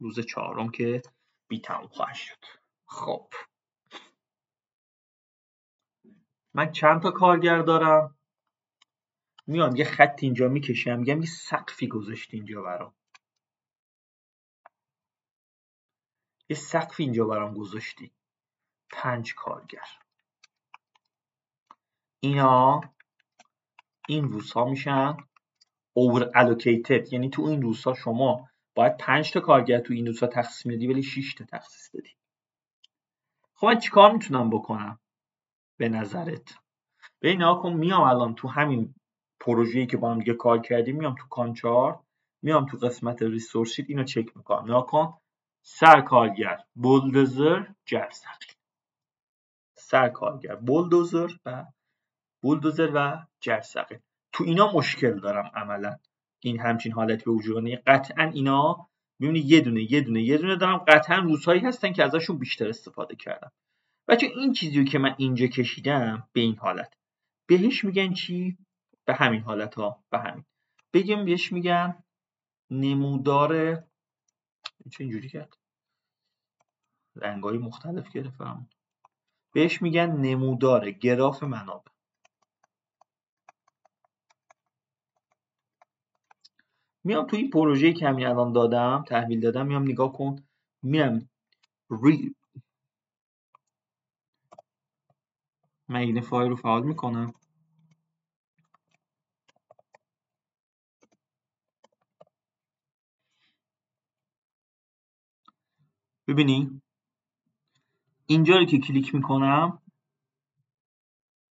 روز چهارم که بی تموم خواهد شد. خب من چند تا کارگر دارم؟ میام یه خط اینجا میکشم، میگم یه سقفی گذاشت اینجا برام، یه سقفی اینجا برام گذاشتی. 5 کارگر. اینا این روزها میشن over allocated، یعنی تو این روزها شما باید 5 تا کارگر تو این روزها تخصیص میدی ولی 6 تا تخصیص دادی. خب من چیکار میتونم بکنم به نظرت؟ ببین نگاه کن، میام الان تو همین پروژه‌ای که با هم دیگه کار کردیم، میام تو کانچار، میام تو قسمت ریسورس شیت، اینو چک میکنم. نگاه کن سر کارگر بولدوزر جرثقیل، سر کارگر بولدوزر و جرثقیل. تو اینا مشکل دارم عملا این همچین حالتی به وجود میاد. قطعا اینا میبینی یه دونه دارم، قطعا روزهایی هستن که ازشون بیشتر استفاده کردم. بچه این چیزی که من اینجا کشیدم به این حالت بهش میگن چی؟ به همین حالت ها، به همین بگیم بهش میگن نمودار. چه اینجوری کرد؟ رنگای مختلف گرفتم. بهش میگن نمودار گراف منابع. میام تو این پروژه‌ای که همین الان دادم تحویل دادم، میام نگاه کن، میام مگنیفای رو فعال میکنم. ببینی اینجا رو که کلیک میکنم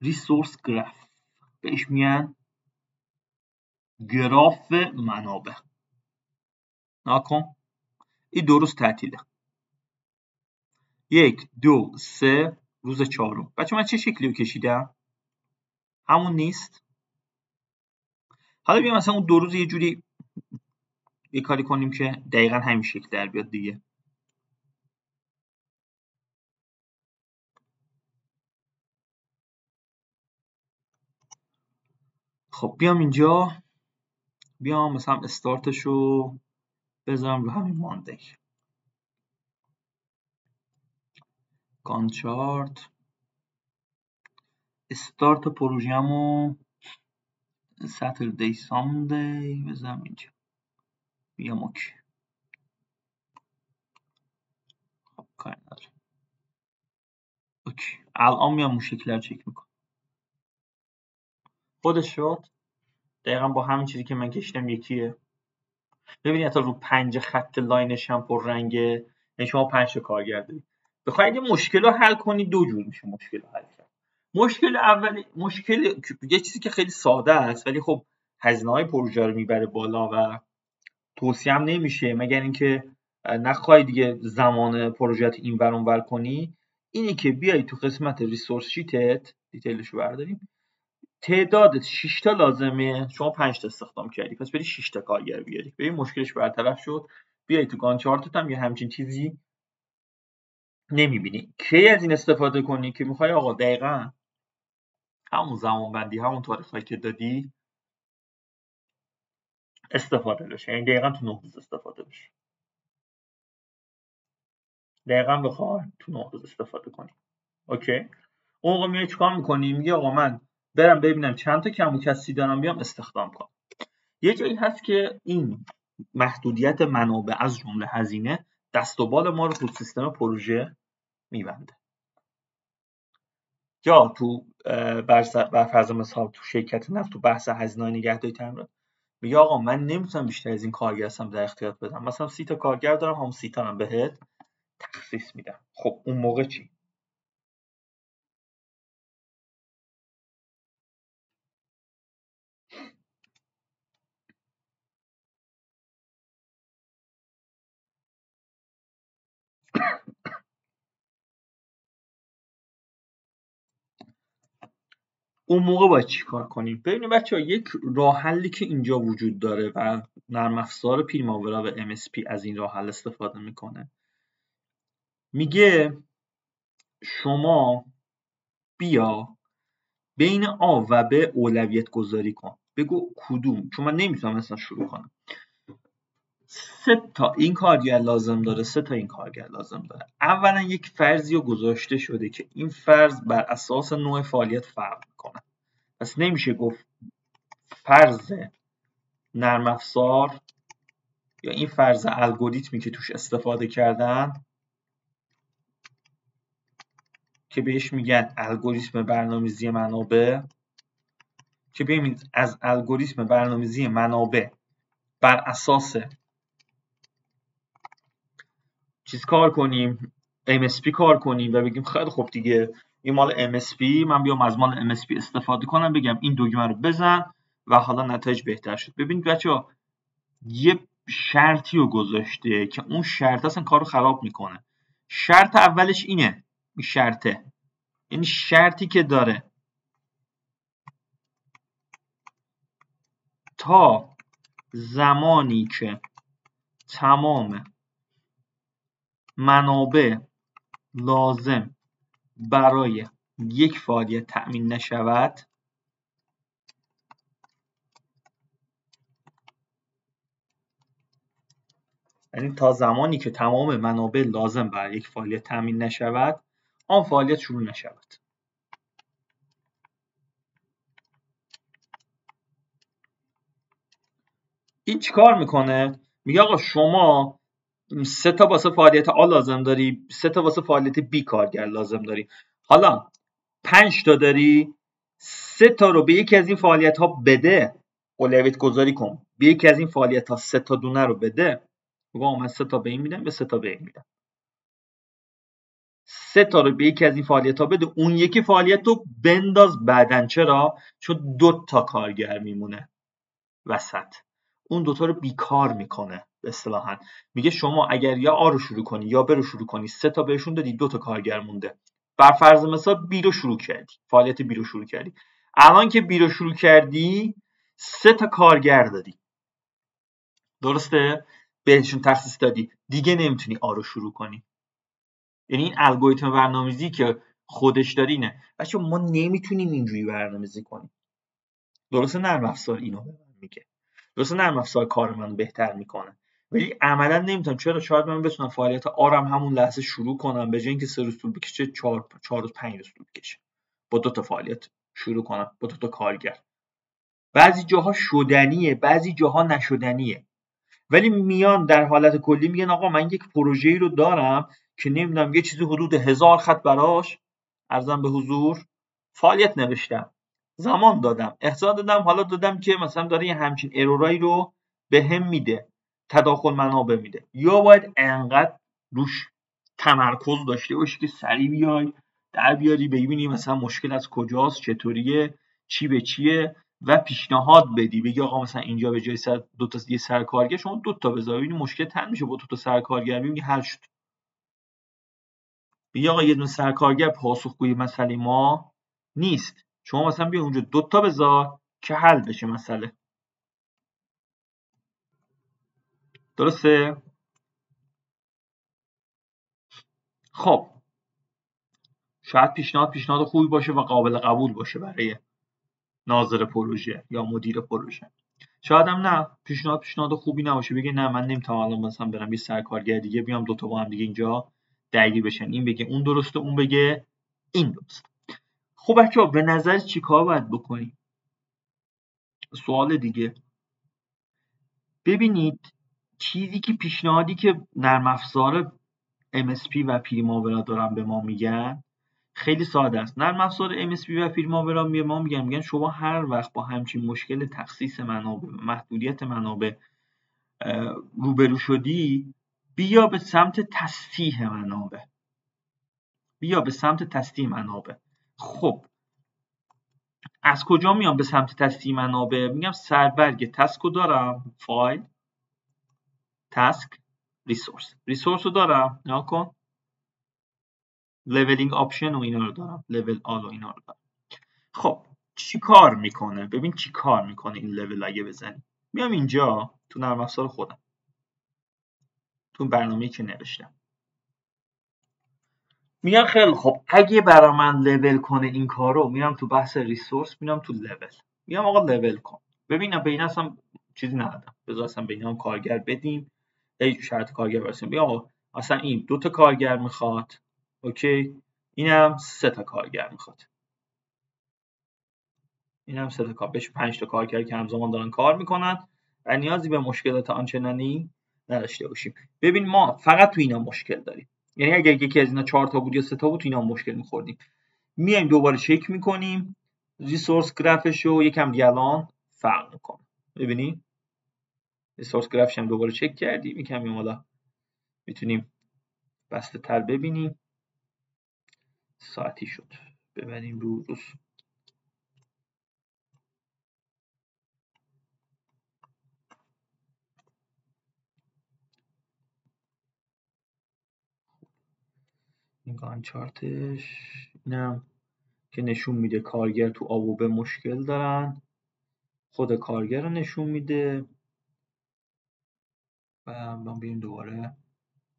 ریسورس گراف، بهش میگن گراف منابع. نکن این درست تعطیله. 1 2 3 روز چهارم. بچه من چه شکلی رو کشیدم؟ همون نیست؟ حالا بیایم مثلا اون 2 روز یه جوری یه کاری کنیم که دقیقا همین شکل در بیاد دیگه. خب بیام اینجا، بیام مثلا استارتش رو بذارم رو همین ماندی. کانچارت استارت پروژه‌مو ساتردی ساندی بذارم اینجا. بیام اوکی. خب کاری نداره. اوکی. الان میام اون شکل رو چک میکنم. خودش شد دقیقا با همین چیزی که من کشیدم یکیه. ببینید حتی رو 5 خط لاینش هم پر رنگه. یعنی شما 5 تا کارگر دارید. بخواید این مشکل رو حل کنید دو جور میشه مشکل رو حل کرد. مشکل اولی یه چیزی که خیلی ساده است ولی خب هزینه‌های پروژه رو میبره بالا و توصیه هم نمیشه مگر اینکه نخوای دیگه زمان پروژه این ور اون ور کنی. اینی که بیای تو قسمت ریسورس شیتت دیتیلش رو برداریم تعدادت 6 تا لازمه شما 5 تا استخدام کردی پس بری 6 تا کارگر بیاری. ببین مشکلش برطرف شد. بیای تو گان چارتت هم یه همچین چیزی نمیبینی. کی از این استفاده کنی که میخوای آقا دقیقاً همون زمان بندی همون تاریخی که دادی استفاده بشه. یعنی دقیقاً تو 9 روز استفاده بشه. دقیقاً بخوای تو 9 روز استفاده کنی. اوکی. اون موقع میای چیکار میکنی؟ میگه آقا من برم ببینم چند تا کم و کسی دارم بیام استخدام کنم. یه جایی هست که این محدودیت منابع از جمله هزینه دست و بال ما رو تو سیستم پروژه میبنده. یا تو بر فرض مثال تو شرکت نفت تو بحث هزینه نگهداری تعمیرات میگه آقا من نمیتونم بیشتر از این کارگر هستم در اختیارت بدم. مثلا 30 تا کارگر دارم همون 30 تا هم بهت تخصیص میدم. خب اون موقع چی؟ اون موقع باید چی کار کنیم؟ ببینید بچه‌ها یک راه حلی که اینجا وجود داره و نرم افزار پریماورا و MSP از این راه حل استفاده میکنه. میگه شما بیا بین آ و ب اولویت گذاری کن. بگو کدوم؟ چون من نمیتونم اصلا شروع کنم. 3 تا این کارگر لازم داره 3 تا این کارگر لازم داره. اولا یک فرضی رو گذاشته شده که این فرض بر اساس نوع فعالیت فرق میکنه. پس نمیشه گفت فرض نرم افزار یا این فرض الگوریتمی که توش استفاده کردن که بهش میگن الگوریتم برنامه‌ریزی منابع که ببینید از الگوریتم برنامه‌ریزی منابع بر اساس چیز کار کنیم MSP کار کنیم و بگیم خیلی خوب دیگه این مال MSP من بیام از مال MSP استفاده کنم بگم این دکمه رو بزن و حالا نتایج بهتر شد. ببینید بچه‌ها یه شرطی رو گذاشته که اون شرط اصلا کارو خراب میکنه. شرط اولش اینه این شرطه یعنی شرطی که داره تا زمانی که تمام منابع لازم برای یک فعالیت تأمین نشود یعنی تا زمانی که تمام منابع لازم برای یک فعالیت تأمین نشود آن فعالیت شروع نشود. این چیکار میکنه؟ میگه آقا شما 3 تا واسه فعالیت A لازم داری 3 تا واسه فعالیت B کارگر لازم داری. حالا 5 تا داری 3 تا رو به یکی از این فعالیت ها بده اولویت گذاری کن به یکی از این فعالیت ها 3 تا دونه رو بده. بگو من 3 تا به این میدم به 3 تا به این میدم. 3 تا رو به یکی از این فعالیت ها بده اون یکی فعالیت رو بنداز بعدن. چرا؟ چون 2 تا کارگر میمونه وسط اون دوتا رو بیکار میکنه. اصطلاحاً میگه شما اگر یا آ رو شروع کنی یا ب رو شروع کنی 3 تا بهشون دادی 2 تا کارگر مونده. بر فرض مثال بی رو شروع کردی فعالیت بی رو شروع کردی الان که بی رو شروع کردی 3 تا کارگر دادی درسته بهشون تخصیص دادی دیگه نمیتونی آ رو شروع کنی. یعنی این الگوریتم برنامه‌ریزی که خودش داره اینه بچه ما نمیتونیم اینجوری برنامه‌ریزی کنیم. درسته نرم افزار اینو به من میگه درسته نرم افزار کار من بهتر میکنه ولی عملا نمیتونم. چرا؟ شاید من بتونم فعالیت آرم همون لحظه شروع کنم به جای اینکه 3 روز طول بکشه 4 روز 5 روز طول بکشه با 2 تا فعالیت شروع کنم با 2 تا کارگر. بعضی جاها شدنیه بعضی جاها نشدنیه ولی میان در حالت کلی میگن آقا من یک پروژه‌ای رو دارم که نمیدونم یه چیزی حدود 1000 خط براش عرضم به حضور فعالیت نوشتم، زمان دادم، احضار دادم، حالا دادم که مثلا داره یه همچین ارورایی رو به هم میده، تداخل منابع میده. یا باید انقدر روش تمرکز داشته باشی که سریع بیای در بیاری ببینی مثلا مشکل از کجاست، چطوریه، چی به چیه و پیشنهاد بدی. بگی آقا مثلا اینجا به جای دو تا یه سرکارگر شما 2 تا بذار، ببینی مشکل حل میشه با 2 تا سرکارگر، میبینی حل شد. بگی آقا یه دونه سرکارگر پاسخگوی مسئله ما نیست، شما مثلا بیا اونجا 2 تا بذار که حل بشه مسئله. درسته؟ خب شاید پیشنهاد خوبی باشه و قابل قبول باشه برای ناظر پروژه یا مدیر پروژه. شاید هم نه، پیشنهاد خوبی نباشه، بگه نه من نمیتونم الان مثلا برم یه سرکارگر دیگه بیام 2 تا با هم دیگه اینجا درگیر بشن، این بگه اون درسته، اون بگه این درسته. خب بچه‌ها به نظر چیکار باید بکنیم؟ سوال دیگه. ببینید چیزی که پیشنهادی که نرم افزار MSP و پریماورا دارن به ما میگن خیلی ساده است. نرم افزار MSP و پریماورا به ما میگن شما هر وقت با همچین مشکل تخصیص منابع، محدودیت منابع روبرو شدی، بیا به سمت تسطیح منابع. خب از کجا میام به سمت تسطیح منابع؟ میگم سربرگ تسک رو دارم، فایل تسک ریسورس رو دارم، نگاه کن، لولینگ آپشن و اینا رو دارم، لول آل و اینا رو دارم. خب چی کار میکنه؟ ببین چی کار میکنه این لول اگه بزنی. میام اینجا تو نرم افزار خودم، تو برنامه‌ای که نوشتم، میگم خیلی خب اگه برا من لول کنه این کارو، میرم تو بحث ریسورس، میرم تو لول، میگم آقا لول کن. ببینم به این اصلا چیزی ندادم، بذار اصلا به اینا کارگر بدیم، ای شرط کارگر برسیم. بیا آقا اصلا این 2 تا کارگر میخواد، اوکی، اینم 3 تا کارگر میخواد، اینم 3 تا کار، بهش 5 تا کارگر که همزمان دارن کار میکنن و نیازی به مشکلات آنچنانی نداشته باشیم. ببین ما فقط تو اینا مشکل داریم، یعنی اگر یکی از اینا 4 تا بود یا 3 تا بود تو اینا مشکل میخوردیم. میایم دوباره چک میکنیم ریسورس گرافش رو، یکم دیگه الان فرق میکنه. ببینید ریسورس گرافش هم دوباره چک کردیم، یکم حالا میتونیم بسته تر ببینیم. ساعتی شد، ببینیم روز. این گان چارتش اینم که نشون میده کارگر تو آب و به مشکل دارن، خود کارگر رو نشون میده. و ما بریم دوباره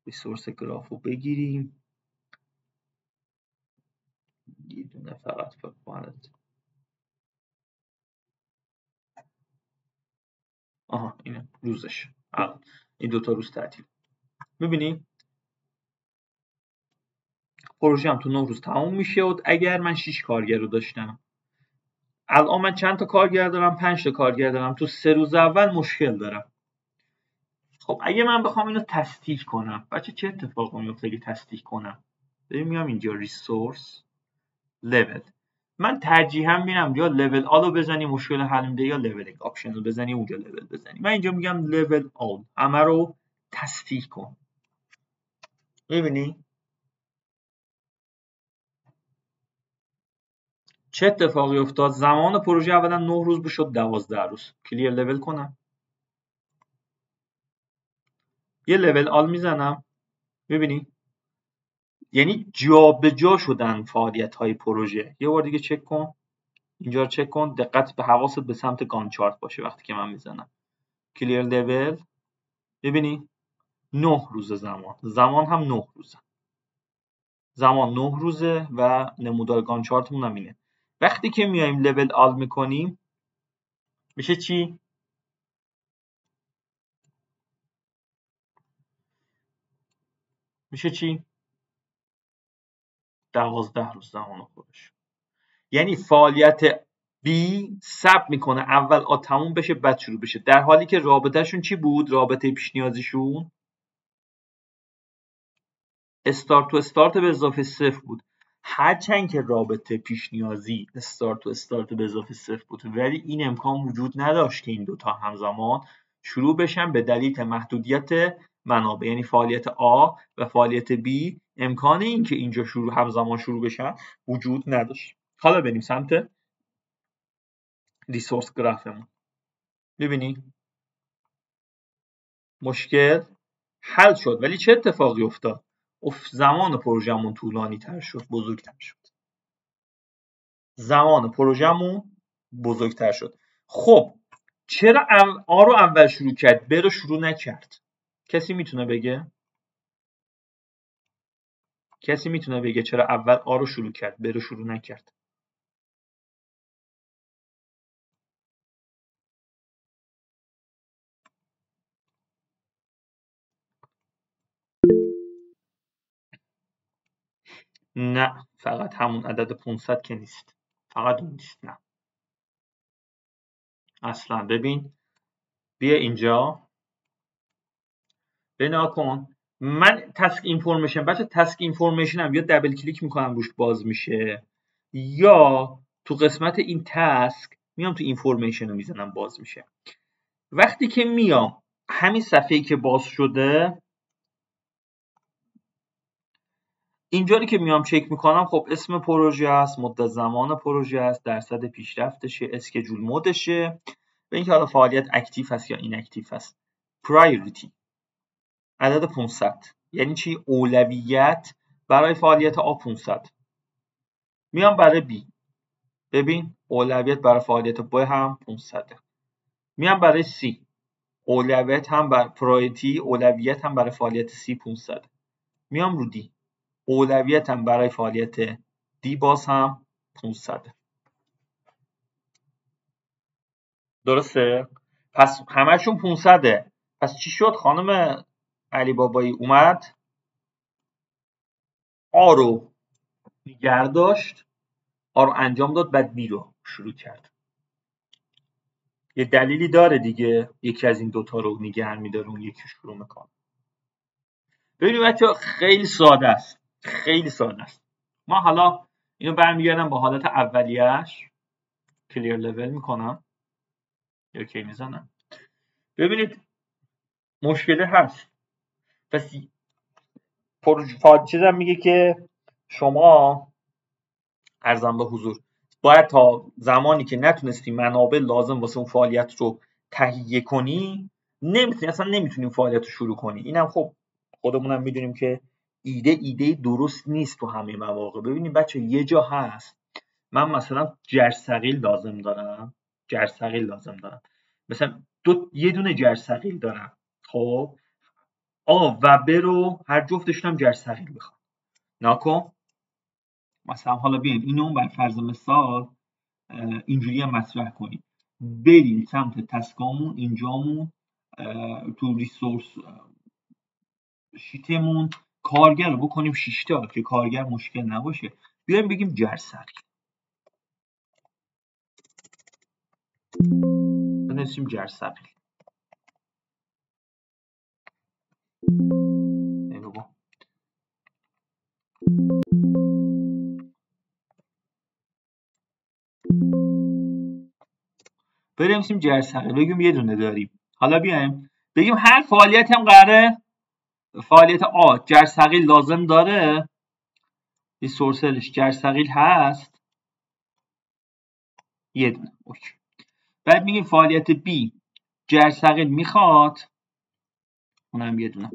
ریسورس گراف رو بگیریم، یه دونه فقط فقط آها اینه روزش، این 2 تا روز تعطیل. ببینید پروژه هم تو 9 روز تموم میشه و اگر من 6 کارگر رو داشتم، الان من چند تا کارگر دارم؟ 5 تا کارگر دارم، تو 3 روز اول مشکل دارم. خب اگه من بخوام اینو تصدیق کنم، بچه چه اتفاقی میفته اگه تصدیق کنم؟ ببین میام اینجا ریسورس لول، من ترجیحاً میرم یا لول آل رو بزنی مشکل حل میده یا لولینگ آپشن رو بزنی اونجا لول بزنی. من اینجا میگم لول آل، همه رو تصدیق کن. میبینی چه اتفاقی افتاد؟ زمان پروژه اولا 9 روز بشد 12 روز. کلیر لول کنم، یه لول آل میزنم، میبینی یعنی جابجا شدن فعالیت های پروژه. یه بار دیگه چک کن، اینجا رو چک کن، دقت به حواست به سمت گان چارت باشه وقتی که من میزنم کلیر لول. ببینی 9 روز زمان هم 9 روزه، زمان 9 روزه و نمودار گان چارتمون هم اینه. وقتی که میایم لول آل میکنیم میشه چی؟ میشه چی؟ 12 روز زمان خودش. یعنی فعالیت B ثبت میکنه اول A تموم بشه بعد شروع بشه، در حالی که رابطهشون چی بود؟ رابطه پیش نیازیشون استارت تو استارت به اضافه 0 بود. هرچند که رابطه پیش نیازی استارت تو استارت به اضافه 0 بود، ولی این امکان وجود نداشت که این دوتا همزمان شروع بشن به دلیل محدودیت منابع. یعنی فعالیت A و فعالیت B امکان این که اینجا همزمان شروع بشن وجود نداشت. حالا بریم سمت ریسورس گرافمون. ببینید مشکل حل شد، ولی چه اتفاقی افتاد؟ زمان پروژمون طولانی تر شد، بزرگتر شد. زمان پروژمون بزرگتر شد. خب چرا آ رو اول شروع کرد، ب رو شروع نکرد؟ کسی میتونه بگه؟ کسی میتونه بگه چرا اول آ رو شروع کرد، ب رو شروع نکرد؟ نه، فقط همون عدد 500 که نیست. فقط اون نیست. نه اصلا. ببین بیا اینجا بنا کن. من تسک اینفورمیشن، بچه تسک اینفورمیشن هم یا دبل کلیک میکنم روش باز میشه، یا تو قسمت این تسک میام تو اینفورمیشن رو میزنم باز میشه. وقتی که میام همین صفحه‌ای که باز شده اینجا که میام چک میکنم، خب اسم پروژه است، مدت زمان پروژه است، درصد پیشرفتشه، اسکیجول مودشه، و اینکه حالا فعالیت اکتیو هست یا این اکتیو هست. پرایوریتی عدد 500 یعنی چی؟ اولویت برای فعالیت A 500. میام برای B، ببین اولویت برای فعالیت B هم 500. میام برای C، اولویت هم برای پرایوریتی، اولویت هم برای فعالیت C 500. میام رو D، اولویت هم برای فعالیت D باز هم 500. درسته؟ پس همشون 500. پس چی شد خانم علی بابایی؟ اومد آ رو نگه داشت، آ رو انجام داد، بعد بی رو شروع کرد. یه دلیلی داره دیگه، یکی از این دوتا رو نگه میداره اون یکی شروع میکنه. ببینید بچه‌ها خیلی ساده است، خیلی ساده است. ما حالا اینو برمیگردم با حالت اولیه‌اش کلیر لول میکنم، اوکی میزنم. ببینید مشکلی هست. پس چیزم میگه که شما ارزم به حضور باید تا زمانی که نتونستی منابع لازم واسه اون فعالیت رو تهیه کنی، نمیتونی فعالیت رو شروع کنی. اینم خب خودمونم میدونیم که ایده درست نیست تو همه مواقع. ببینید بچه یه جا هست من مثلا جرثقیل لازم دارم، مثلا یه دونه جرثقیل دارم، خب آ و ب رو هر جفتشون هم جرثقیل میخوام. ناکن مثلا حالا بیایم اینو بر فرض مثال اینجوری هم مطرح کنیم. بریم سمت تسکامون اینجامون تو ریسورس شیتمون کارگر رو بکنیم 6 تا که کارگر مشکل نباشه. بیایم بگیم جرثقیل، بنویسیم جرثقیل. بنویسیم جرثقیل، بگیم یه دونه داریم. حالا بیایم بگیم هر فعالیت هم قراره فعالیت آ جرثقیل لازم داره، ریسورسلش جرثقیل هست یه دونه، اوکی. بعد میگیم فعالیت B جرثقیل میخواد، اونم یه دونه.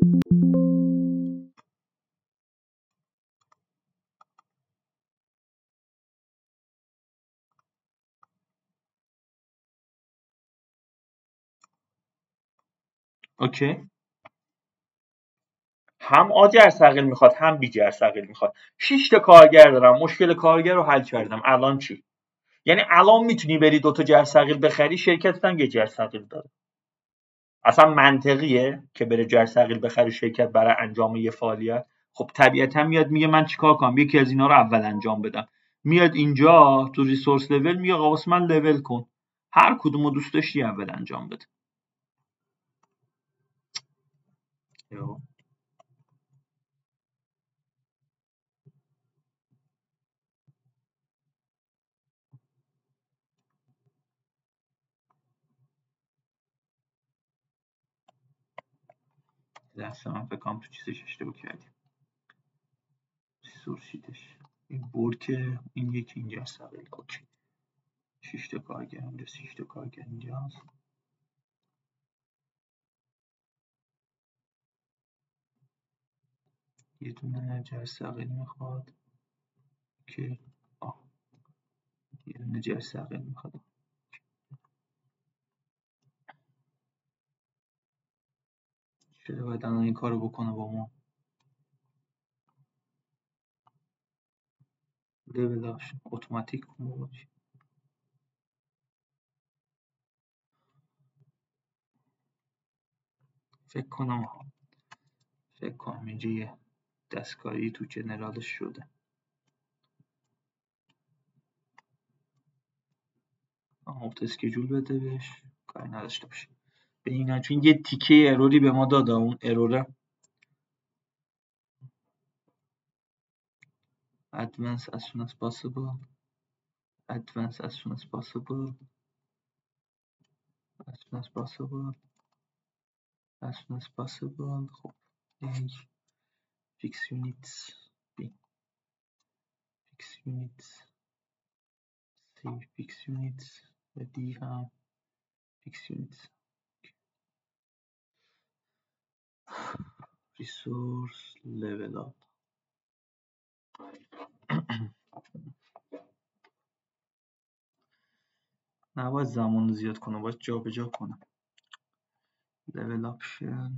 اوکی. هم آ جرثقیل میخواد هم بی جرثقیل میخواد. 6 تا کارگر دارم، مشکل کارگر رو حل کردم. الان چی؟ یعنی الان میتونی بری 2 تا جرثقیل بخری، شرکتت هم یه جرثقیل داره. اصلا منطقیه که بره جرثقیل بخره شرکت برای انجام یه فعالیت؟ خب طبیعتا میاد میگه من چیکار کنم، یکی از اینا رو اول انجام بدم. میاد اینجا تو ریسورس لول میگه آقا واسه من لول کن، هر کدومو دوست داشتی اول انجام بده. لحظه من فکر کنم تو چیزش اشتباه کردیم. ریسورس شیتش این بود که این یکی اینجا ساقل. اوکی 6 تا کارگر اینجا 6 تا کارگر اینجاست. یه دونه جرثقیل میخواد که یه دونه جرثقیل میخواد. چرا باید الان این کارو بکنه با ما؟ لevelaش اتوماتیک باشه. فکر کنم اینجا یه دستکاری تو جنرالش شده. آفت اسکیجول بده بهش کاری نداشته باشه به اینا، چون یه تیکه اروری به ما داده. اون اروره advance as soon as possible advance as soon as possible as soon as possible as soon as possible. خب fix units B fix units C fix units و D هم fix units. resource level up نباید زمان رو زیاد کنم، باید جا به جا کنم. level option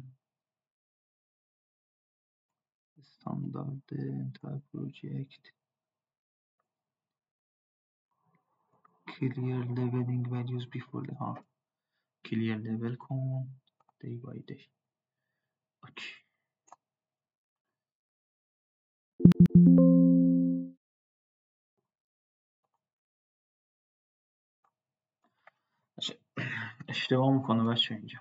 standard entire project clear leveling values before the clear level کن day by day. اوکی اشتباه میکنه بچه اینجا.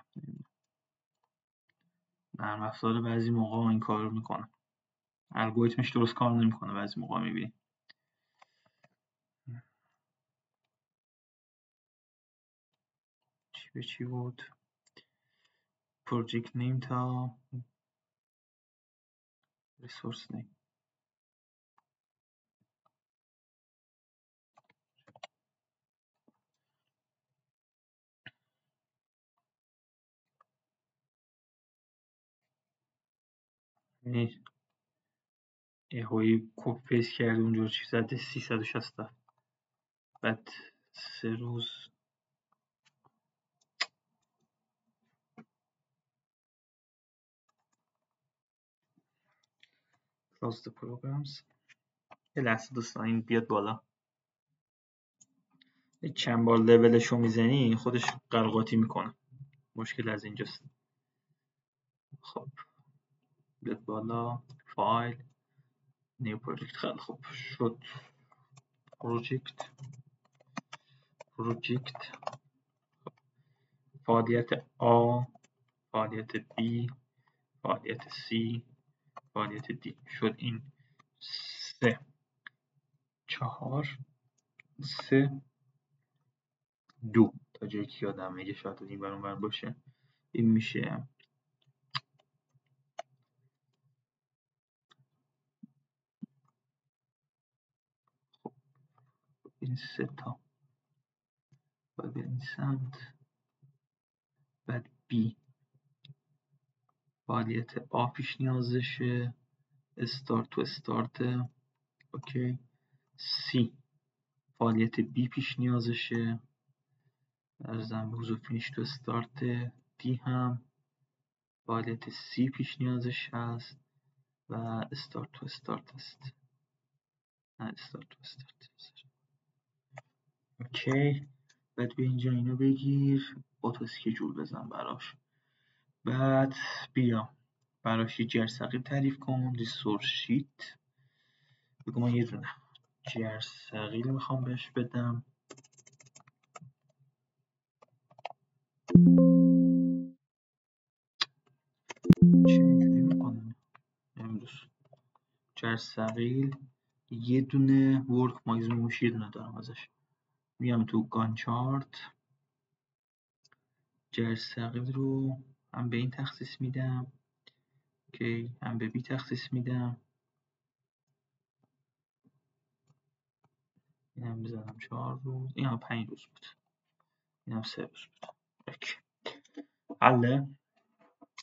نرم افزار بعضی موقع این کار رو میکنه، الگوریتمش درست کار نمیکنه بعضی موقع میبینی. چی به چی بود؟ پروژکت نیم تا ریسورس نیم. یهویی کپی پیست کرد اونجا چی زده 360 بعد 3 روز close the programs. یه لحظه دوستان این بیاد بالا. چند بار لولش رو میزنی خودش قلقاتی میکنه، مشکل از اینجاست. خب بیاد بالا فایل نیو پروژکت. خیلی خوب شد. پروژکت فعالیت A فعالیت B فعالیت C فعالیت D شد. این 3 4 3 2 تا جایی که یادم میگه، شاید این برون بر باشه. این میشه خب این 3 تا باید این سمت. بعد B فعالیت A پیش نیازشه استارت تو استارت. اوکی. C فعالیت B پیش نیازشه ارزم به حضور فینیش تو استارت. D هم فعالیت C پیش نیازش هست و استارت تو استارت است. نه استارت تو استارت. اوکی. بعد به اینجا اینو بگیر اتو اسکیجول بزن براش. بعد بیا براش یه جرثقیل تعریف کن. ریسورس شیت بگو من یه دونه جرثقیل میخوام بهش بدم. چه اینجوری میکنم امروز؟ جرثقیل یه دونه ورک ماکسیمومش یه دونه دارم ازش. میام تو گان چارت جرثقیل رو هم به این تخصیص میدم اوکی، هم به بی تخصیص میدم. اینم بزنم 4 روز، این هم 5 روز بود، این هم 3 روز بود. اوکی. حله.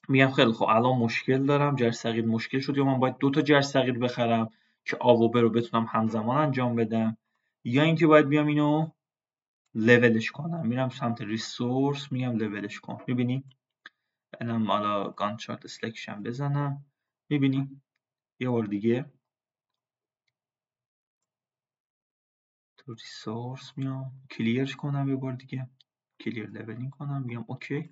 میگم خیلی خب الان مشکل دارم، جر صغیر مشکل شد، یا من باید 2 تا جر صغیر بخرم که آ و ب رو بتونم همزمان انجام بدم، یا اینکه باید بیام اینو لولش کنم. میرم سمت ریسورس، میگم لولش کن. میبینی اینم حالا گانت چارت سلکشن بزنم. میبینی یه بار دیگه تو ریسورس میام کلیرش کنم، یه بار دیگه کلیر لولینگ کنم، میگم اوکی.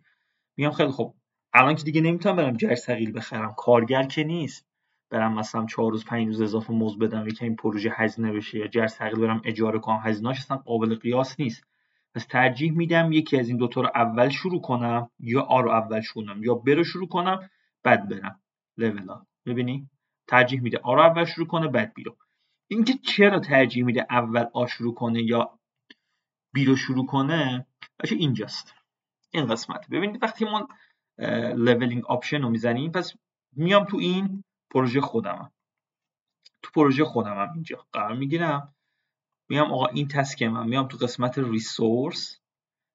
میگم خیلی خب الان که دیگه نمیتونم برم جر ثقیل بخرم، کارگر که نیست برم مثلا 4 روز 5 روز اضافه مزد بدم یکم این پروژه هزینه بشه، یا جر ثقیل برم اجاره کنم، هزینه‌اش اصلا قابل قیاس نیست. پس ترجیح میدم یکی از این دوتا رو اول شروع کنم، یا آ رو اول شروع کنم، یا ب رو شروع کنم بعد برم لول ها. ببینی ترجیح میده آ رو اول شروع کنه بعد بی رو. اینکه چرا ترجیح میده اول آ شروع کنه یا بی رو شروع کنه باشه اینجاست، این قسمت. ببینید وقتی ما لولینگ آپشن رو میزنیم، پس میام تو این پروژه خودمم، تو پروژه خودمم اینجا قرار میگیرم، میام آقا این تسک من، میام تو قسمت ریسورس،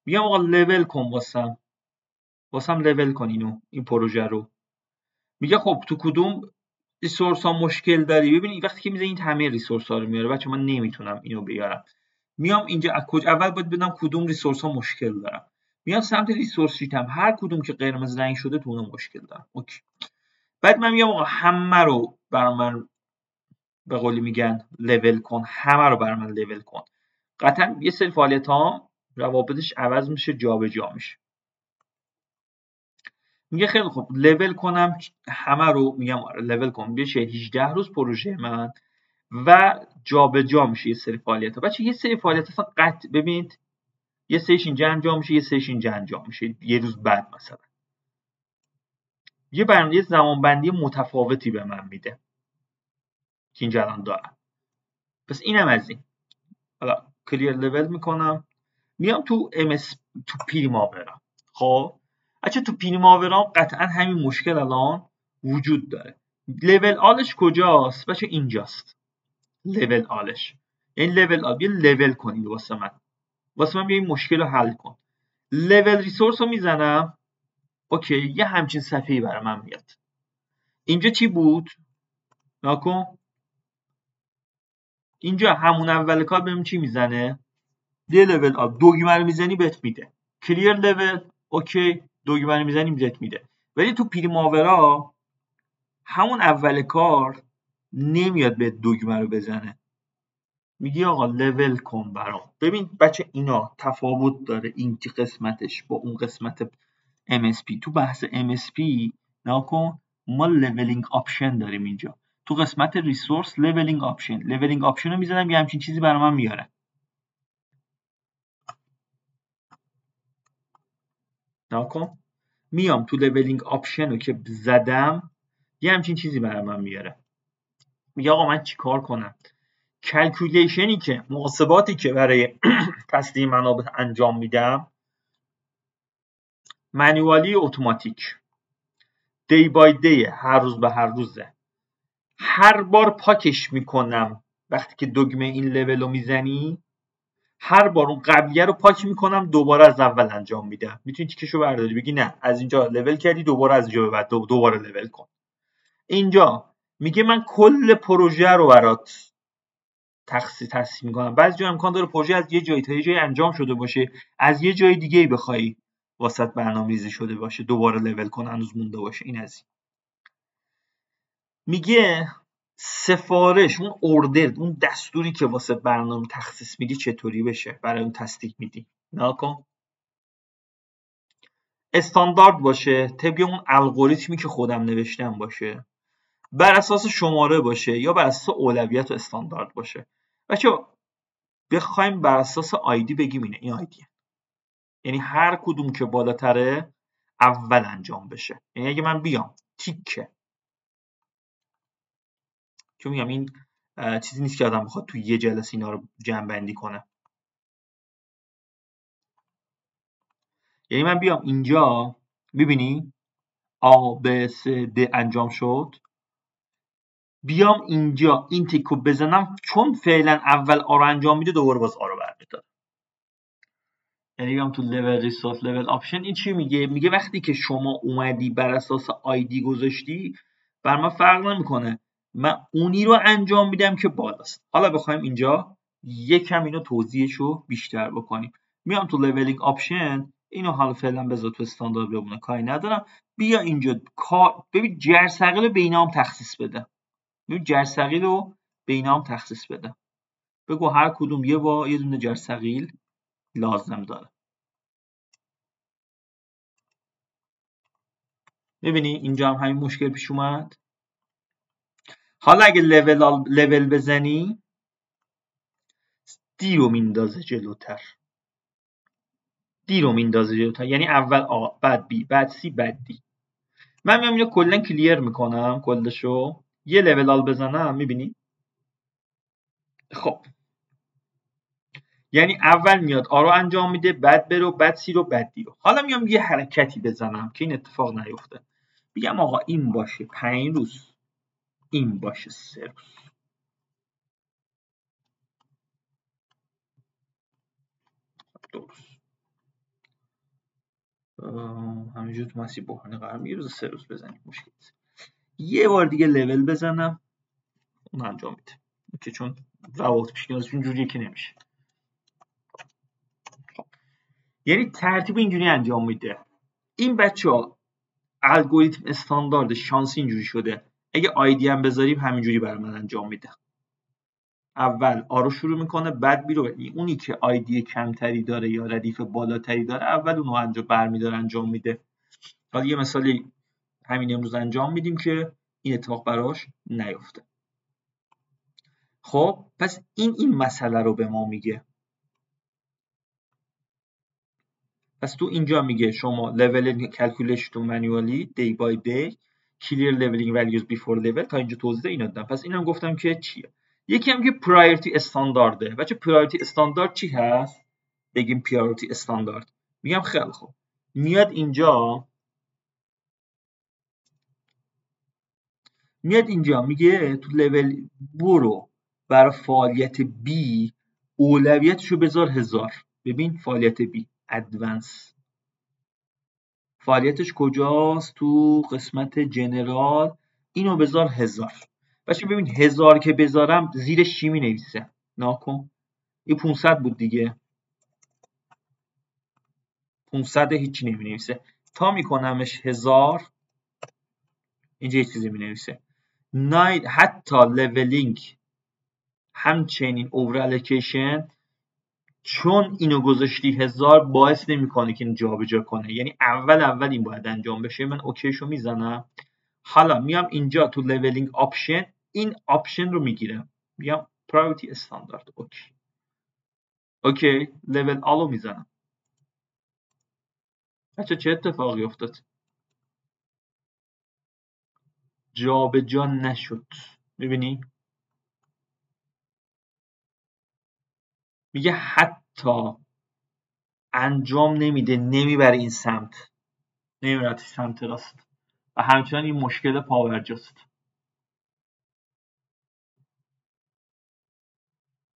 میام آقا لول کن واسم لول کن اینو، این پروژه رو. میگه خب تو کدوم ریسورس ها مشکل داری. ببینید وقتی که میزنید همه ریسورس ها رو میاره، بچه من نمیتونم اینو بیارم. میام اینجا اول باید بدونم کدوم ریسورس ها مشکل دارم، میام سمت ریسورس شیتم، هر کدوم که قرمز رنگ شده تو اون مشکل دارم. اوکی. بعد من میام آقا همه رو برای من به قولی میگن لول کن، همه رو برای من لول کن. قطعا یه سری فعالیت ها روابطش عوض میشه، جابجا میشه. میگه خیلی خوب لول کنم همه رو، میگم آره لول کن بشه 18 روز پروژه من و جابجا میشه یه سری فعالیت ها. بچه یه سری فعالیت اصلا قطع، ببینید یه سریش اینجا انجام میشه، یه سریش اینجا انجام میشه یه روز بعد مثلا. یه برنامه زمانبندی متفاوتی به من میده که اینجا الان دارم. پس اینم از این. حالا کلیر لول میکنم، میام تو تو پریماورا. خب بچه تو پریماورا قطعا همین مشکل الان وجود داره. لول آلش کجاست بچه؟ اینجاست لول آلش. یعنی لول آل، بیا لول کنید واسه من بیا این مشکل رو حل کن. لول ریسورس رو میزنم، اوکی، یه همچین صفحه‌ای برای من میاد. اینجا چی بود؟ ناکن اینجا همون اول کار ببین چی میزنه. یه لول آل دوگمه رو میزنی بهت میده کلیر لول، اوکی، دوگمه رو میزنی بهت میده. ولی تو پریماورا همون اول کار نمیاد بهت دوگمه رو بزنه، میگی آقا لول کن برام. ببین بچه اینا تفاوت داره این قسمتش با اون قسمت MSP. تو بحث MSP ناکن ما لولینگ آپشن داریم اینجا، تو قسمت ریسورس لولینگ آپشن رو میزنم یه همچین چیزی برای من میاره. ناکن میام تو لولینگ آپشن رو که زدم یه همچین چیزی برای من میاره. میگه آقا من چی کار کنم؟ کلکولیشنی که محاسباتی که برای تسلیم منابع انجام میدم منیوالی اتوماتیک دی بای دی، هر روز به هر روزه. هر بار پاکش میکنم وقتی که دگمه این لول رو میزنی، هر بار اون قبلیه رو پاک میکنم دوباره از اول انجام میدم. میتونی تیکشو برداری بگی نه از اینجا لول کردی دوباره از اینجا به بعد دوباره لول کن. اینجا میگه من کل پروژه رو برات تقسیم میکنم. بعضی جا امکان داره پروژه از یه جایی تا یه جایی انجام شده باشه، از یه جای دیگه بخوای واسط برنامه‌ریزی شده باشه دوباره لول کن هنوز مونده باشه. این از این. میگه سفارش، اون اوردر، اون دستوری که واسه برنامه تخصیص میدی چطوری بشه، برای اون تصدیق میدی. نکن استاندارد باشه، طبق اون الگوریتمی که خودم نوشتم باشه، بر اساس شماره باشه یا بر اساس اولویت و استاندارد باشه. بچه‌ها بخوایم بر اساس آیدی بگیم اینه، این آیدیه، یعنی هر کدوم که بالاتره اول انجام بشه. یعنی اگه من بیام تیکه، چون میگم این چیزی نیست که آدم بخواد توی یه جلسه اینا رو جمع بندی کنه. یعنی من بیام اینجا، ببینی A B C D انجام شد، بیام اینجا این تیکو بزنم، چون فعلا اول آ رو انجام میده دوباره باز آ رو برمی‌دارم. یعنی بیام تو level resource level option. این چی میگه؟ میگه وقتی که شما اومدی بر اساس آیدی گذاشتی، بر من فرق نمیکنه، من اونی رو انجام میدم که بالاست. حالا بخوایم اینجا یکم اینو توضیحشو بیشتر بکنیم. میام تو leveling option، اینو حالا فعلا بذار تو استاندارد بمونه، کاری ندارم. بیا اینجا ببین جرثقیل رو به اینا هم تخصیص بده. ببین جرثقیل رو به اینا هم تخصیص بده. بگو هر کدوم یه دونه جرثقیل لازم داره. میبینی اینجا هم همین مشکل پیش اومد. حالا اگه لول بزنی دی رو میندازه جلوتر، یعنی اول آ بعد بی بعد سی بعد دی. من میام اینو کلا کلیر میکنم کلشو، یه لول بزنم، میبینی؟ خب یعنی اول میاد آ رو انجام میده، بعد ب رو، بعد سی رو، بعد دی رو. حالا میام یه حرکتی بزنم که این اتفاق نیفته. بگم آقا این باشه 5 روز، این باشه 3 روز. درست. همینجور تو مسیر بحرانی قرار میگیره، روز 3 روز بزنیم، مشکل نیست. یه بار دیگه لول بزنم، اون انجام میده که چون روابط پیش‌نیازشون جوریه که نمیشه. خب یعنی ترتیب اینجوری انجام میده. این بچه‌ها الگوریتم استاندارد شانسی اینجوری شده، اگه آیدی هم بذاریم همینجوری برای من انجام میده. اول آ رو شروع میکنه، بعد بی رو. اونی که آیدی کمتری داره یا ردیف بالاتری داره اول اونو انجام میده. حالا یه مثالی همین امروز انجام میدیم که این اتفاق براش نیفته. خب پس این مسئله رو به ما میگه. پس تو اینجا میگه شما level calculation to manually day by day clear leveling values before level. تا اینجا توضیح اینو دادم. پس اینم گفتم که چیه. یکی هم که priority استاندارده. بچه priority استاندارد چی هست؟ بگیم priority استاندارد. میگم خیلی خوب. میاد اینجا میگه تو لول برو برای فعالیت B اولویتشو بذار 1000. ببین فعالیت B ادوانس فعالیتش کجاست؟ تو قسمت جنرال. اینو بذار 1000. بچه ببین 1000 که بذارم زیرش چی می نویسه؟ ناکن این 500 بود دیگه، 500 هیچی نمی نویسه. تا میکنمش 1000 اینجا یه چیزی می نویسه. حتی لولینگ همچنین اوور الوکیشن، چون اینو گذاشتی 1000 باعث نمیکنه که اینو جابجا کنه، یعنی اول این باید انجام بشه. من اوکیشو میزنم. حالا میام اینجا تو leveling option، این آپشن رو میگیرم، میگم priority استاندارد. اوکی level آلو میزنم. بچه چه اتفاقی افتاد؟ جابجا نشد. میبینی؟ میگه حتی انجام نمیده، نمیبره این سمت، نمیبره سمت راست و همچنان این مشکل پاورجاست.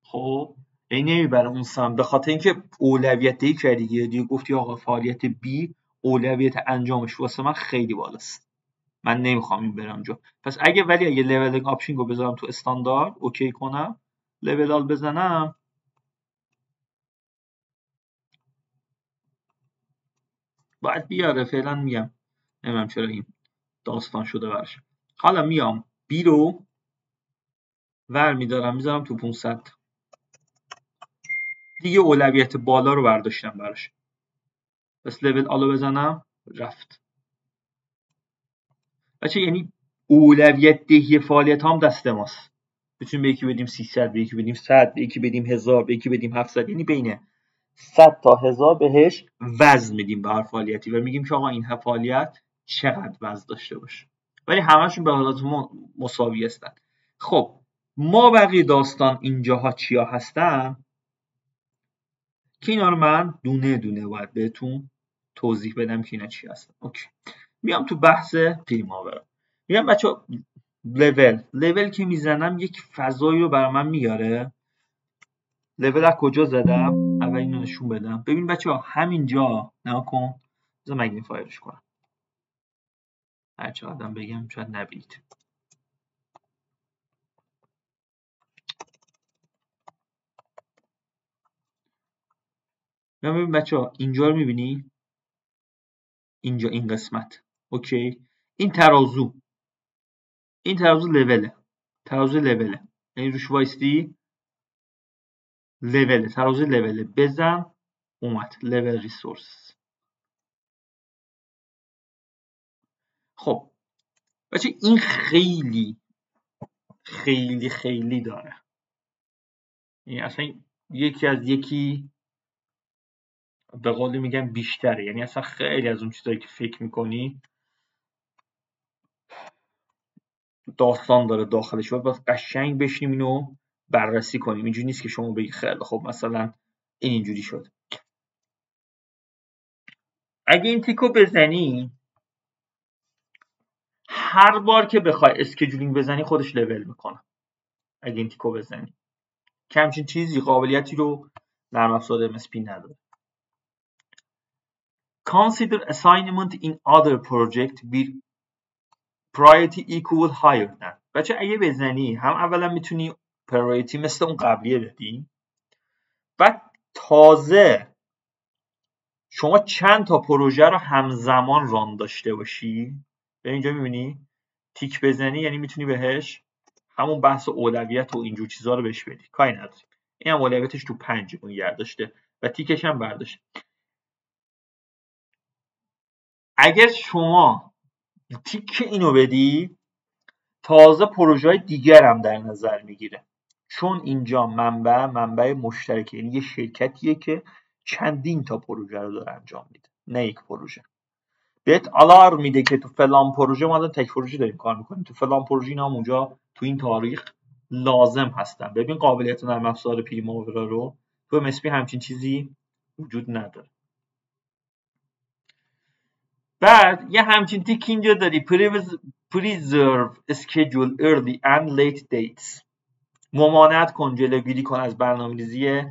خب این نمیبره اون سمت به خاطر اینکه اولویت دهی کردی دیگه گفتی آقا فعالیت B اولویت انجامش واسه من خیلی بالاست، من نمیخوام این برم جا. پس اگه لولینگ آپشن رو بذارم تو استاندارد، اوکی کنم، لول بزنم، باید بیاره. فعلا میگم نمیدونم چرا این داستان شده براش. حالا میام B رو ور میدارم میذارم تو 500 دیگه، اولویت بالا رو برداشتم براش. پس لول آلو بزنم، رفت. بچه یعنی اولویت دهی فعالیت هم دست ماست. میتونیم به یکی بدیم 300، به یکی بدیم 100، به یکی بدیم 1000، به یکی بدیم 700. یعنی بین 100 تا 1000 بهش وزن میدیم به هر فعالیتی و میگیم که آقا این فعالیت چقدر وزن داشته باشه، ولی همشون به حالت مساوی هستن. خب ما بقیه داستان اینجاها چیا هستن که اینا رو من دونه دونه باید بهتون توضیح بدم که اینا چی هستن. اوکی میام تو بحث پریماورا. میگم بچه لول که میزنم یک فضایی رو برای من میاره. لول از کجا زدم؟ اول اینو نشون بدم. ببین بچه ها همینجا نگاه کن. بذار مگنیفایرش کنم. هر چقدر بگم شاید نبینید. ببین بچه ها اینجا رو میبینی؟ اینجا این قسمت. اوکی. این ترازو لوله. ترازو لوله. یعنی روش وایستی لوله. ترازو لوله. بزن اومد. لول ریسورس. خب بچه این خیلی خیلی خیلی داره. یعنی اصلا یکی از یکی به قولی میگن بیشتره. یعنی اصلا خیلی از اون چیزایی که فکر میکنی داستان داره داخلش. باید قشنگ بشیم اینو بررسی کنیم. اینجوری نیست که شما بگی خیلی خب مثلا این اینجوری شد. اگه این تیکو بزنی هر بار که بخوای اسکیجولینگ بزنی خودش لول میکنه. اگه این تیکو بزنی که همچین چیزی قابلیتی رو نرم افزار MSP نداره. Consider assignment in other project with priority equal higher than. بچه اگه بزنی هم اولا میتونی priority مثل اون قبلیه بدی. بعد تازه شما چند تا پروژه رو همزمان ران داشته باشی. به اینجا میبینی تیک بزنی یعنی میتونی بهش همون بحث اولویت و اینجور چیزا رو بهش بدی. کاری نداری. این هم اولویتش تو 5 نگه داشته و تیکش هم برداشته. اگر شما تیک اینو بدی تازه پروژه های دیگر هم در نظر میگیره. چون اینجا منبع مشترکه. یعنی یه شرکتیه که چندین تا پروژه رو داره انجام میده نه یک پروژه. بهت آلارم میده که تو فلان پروژه ما الان تک پروژه داریم کار میکنیم. تو فلان پروژه اینا هم اونجا تو این تاریخ لازم هستن. ببین قابلیت نرم افزار پریماورا رو تو MSP همچین چیزی وجود نداره. بعد یه همچین تیک اینجا داری preserve schedule early and late dates. ممانعت کن جلوگیری کن از برنامه‌ریزی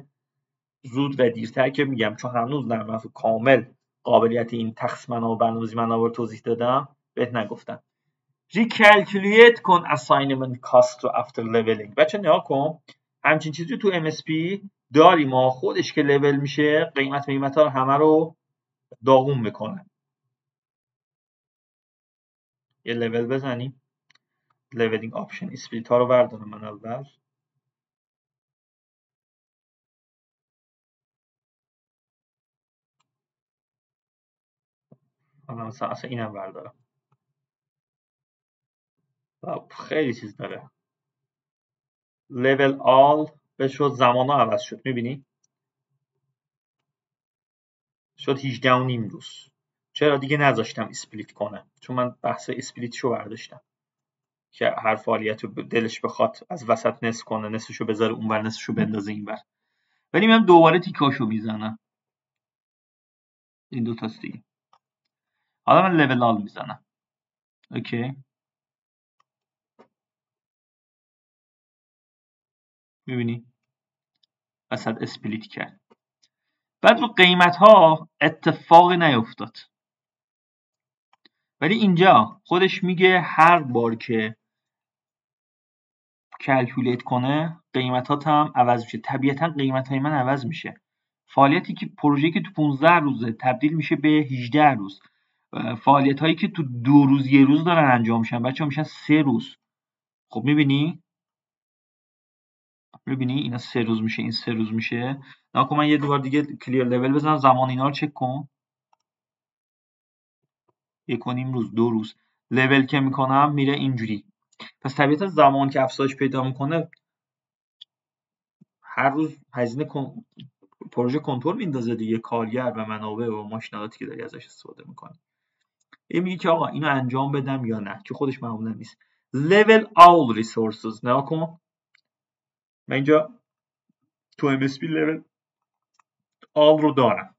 زود و دیرتر که میگم چون هنوز نرم افزار کامل قابلیت این تقسیم منابع و برنامه‌ریزی منابع رو توضیح دادم بهت نگفتم. ریکالکولیت کن assignment cost رو after leveling. بچه نگاه کن همچین چیزی تو MSP داریم ما خودش که لول میشه قیمت ها رو همه رو داغون میکنه. یه لول بزنیم leveling option اسپلیت ها رو بردارم من اول. مثلا اصلا اینم بردارم. خیلی چیز داره. level all بشد زمان ها عوض شد. میبینی شد 18.5 روز. چرا دیگه نذاشتم اسپلیت کنه چون من بحث اسپلیتشو برداشتم که هر فعالیت رو دلش بخواد از وسط نصف کنه نصفشو بذاره اونور نصفشو بندازه اینور. ولی من دوباره تیکاشو میزنم. این دو تاست دیگه. حالا من لول آل میزنم. اوکی میبینی وسط اسپلیت کرد. بعد رو قیمت ها اتفاقی نیفتاد. ولی اینجا خودش میگه هر بار که کلکولیت کنه قیمتات هم عوض میشه. طبیعتا قیمت های من عوض میشه. فعالیتی که پروژه‌ای که تو 15 روزه تبدیل میشه به 18 روز. فعالیت هایی که تو 2 روز 1 روز دارن انجام میشن بچه‌ها میشن 3 روز. خب میبینی اینا 3 روز میشه این 3 روز میشه. ناکن من یه دوبار دیگه کلیر لول بزنم زمان اینا رو چک کن. 1.5 روز 2 روز لول که میکنم میره اینجوری. پس طبیعتا زمان که افزایش پیدا میکنه هر روز هزینه پروژه کنترل میندازه دیگه کارگر و منابع و ماشینالاتی که داری ازش استفاده میکنی. این میگه که آقا اینو انجام بدم یا نه که خودش معمولا نیست. level all resources نگاه کن من اینجا تو MSP level all رو دارم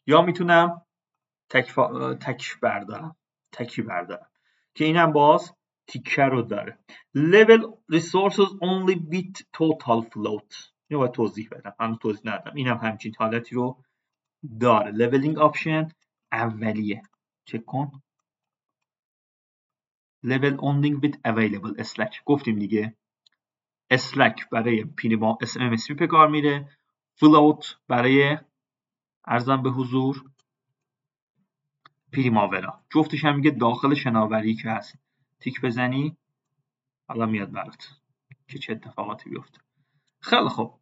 یا میتونم تکی بردارم که اینم باز تیکه رو داره. level resources only with total float. اینو باید توضیح بدم، من توضیح ندادم. اینم همچین حالتی رو داره. leveling option اولیه، چک کن. level only with available slack گفتیم دیگه. slack برای MSP به کار میره، float برای ارزم به حضور پریماورا. جفتش هم میگه داخل شناوری که هست تیک بزنی حالا میاد برات که چه اتفاقاتی بیفته. خیلی خوب.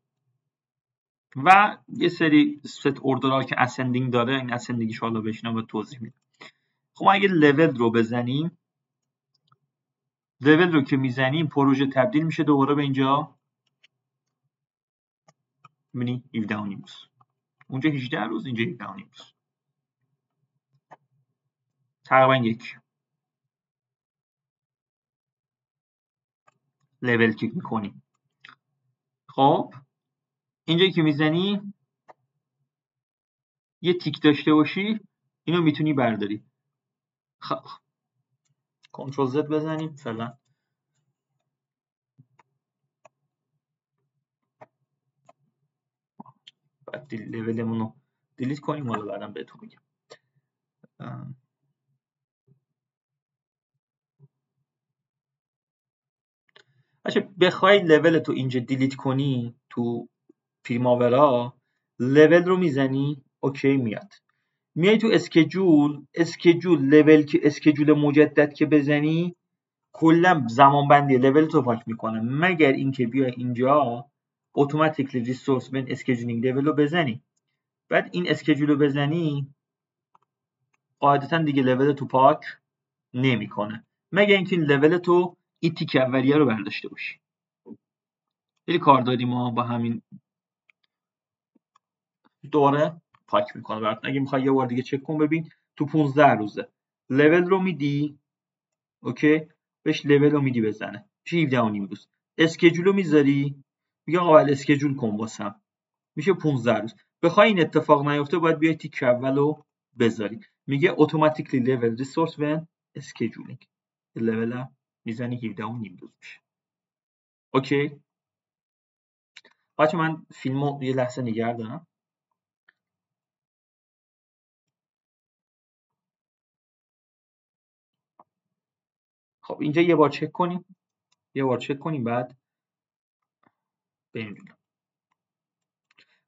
و یه سری ست اوردرها که اسندینگ داره، این اسندینگش حالا بهش به توضیح میدم. خب اگه لول رو بزنیم، لول رو که میزنیم پروژه تبدیل میشه دوباره به اینجا، میبینی 17 و نیم روز، اونجا 18 روز، اینجا 17 و نیم روز، تقریبا یک. لول کلیک میکنیم. خب اینجا که میزنی یه تیک داشته باشی اینو میتونی برداری. خب کنترل زد بزنیم فعلا. بعد لولمون رو دیلیت کنیم، حالا بعدم بهتون میگم. باشه بخوای لول تو اینجا دیلیت کنی تو پریماورا، لول رو میزنی اوکی میاد. میای تو اسکیجول لول که اسکیجول مجدد که بزنی کلا زمان بندی لول تو پاک میکنه، مگر اینکه بیای اینجا اتوماتیکلی ریسورس بین اسکیجولینگ لول رو بزنی. بعد این اسکیجول رو بزنی قاعدتا دیگه لول تو پاک نمیکنه، مگر اینکه این لول تو این تیک اولیه رو برداشته باشی. خیلی کار داریم ما با همین، دوباره پاک میکنه براتون. اگه میخوای یه بار دیگه چک کن ببین تو 15 روزه لول رو میدی اوکی، بهش لول رو میدی بزنه میشه 17 و نیم روز. اسکیجول رو میذاری میگه آقا اسکیجول کن واسم، میشه 15 روز. بخوای این اتفاق نیفته باید بیای تیک اول رو بذاری، میگه اتوماتیکلی لول ریسورس ون اسکیجولینگ، لول هم میزنی 17 و نیم روز میشه. اوکی بچه من فیلمو یه لحظه نگه دارم. خب اینجا یه بار چک کنیم بعد بریم جلو.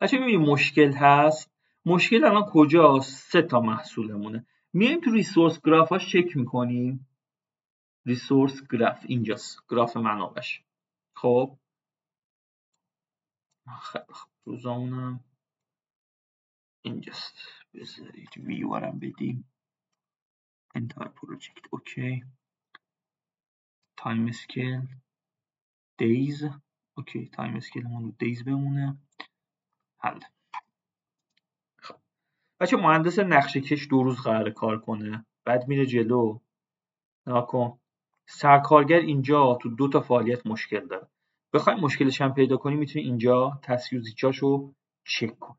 بچه میبینیم مشکل هست. مشکل الان کجاست؟ 3 تا محصولمونه. میایم تو ریسورس گرافاش چک میکنیم. ریسورس گراف اینجاست، گراف منابعش. خب روزامونم اینجاست، بذارید ویورم بدیم انتر پروژکت اوکی. تایم اسکیل دیز اوکی، تایم اسکیلمون دیز بمونه. حل. خب بچه مهندس نقشه کش 2 روز قراره کار کنه، بعد میره جلو. ناکن سرکارگر اینجا تو 2 تا فعالیت مشکل داره. بخوایم مشکلش هم پیدا کنیم میتونی اینجا تسیوزیچاشو چک کنی.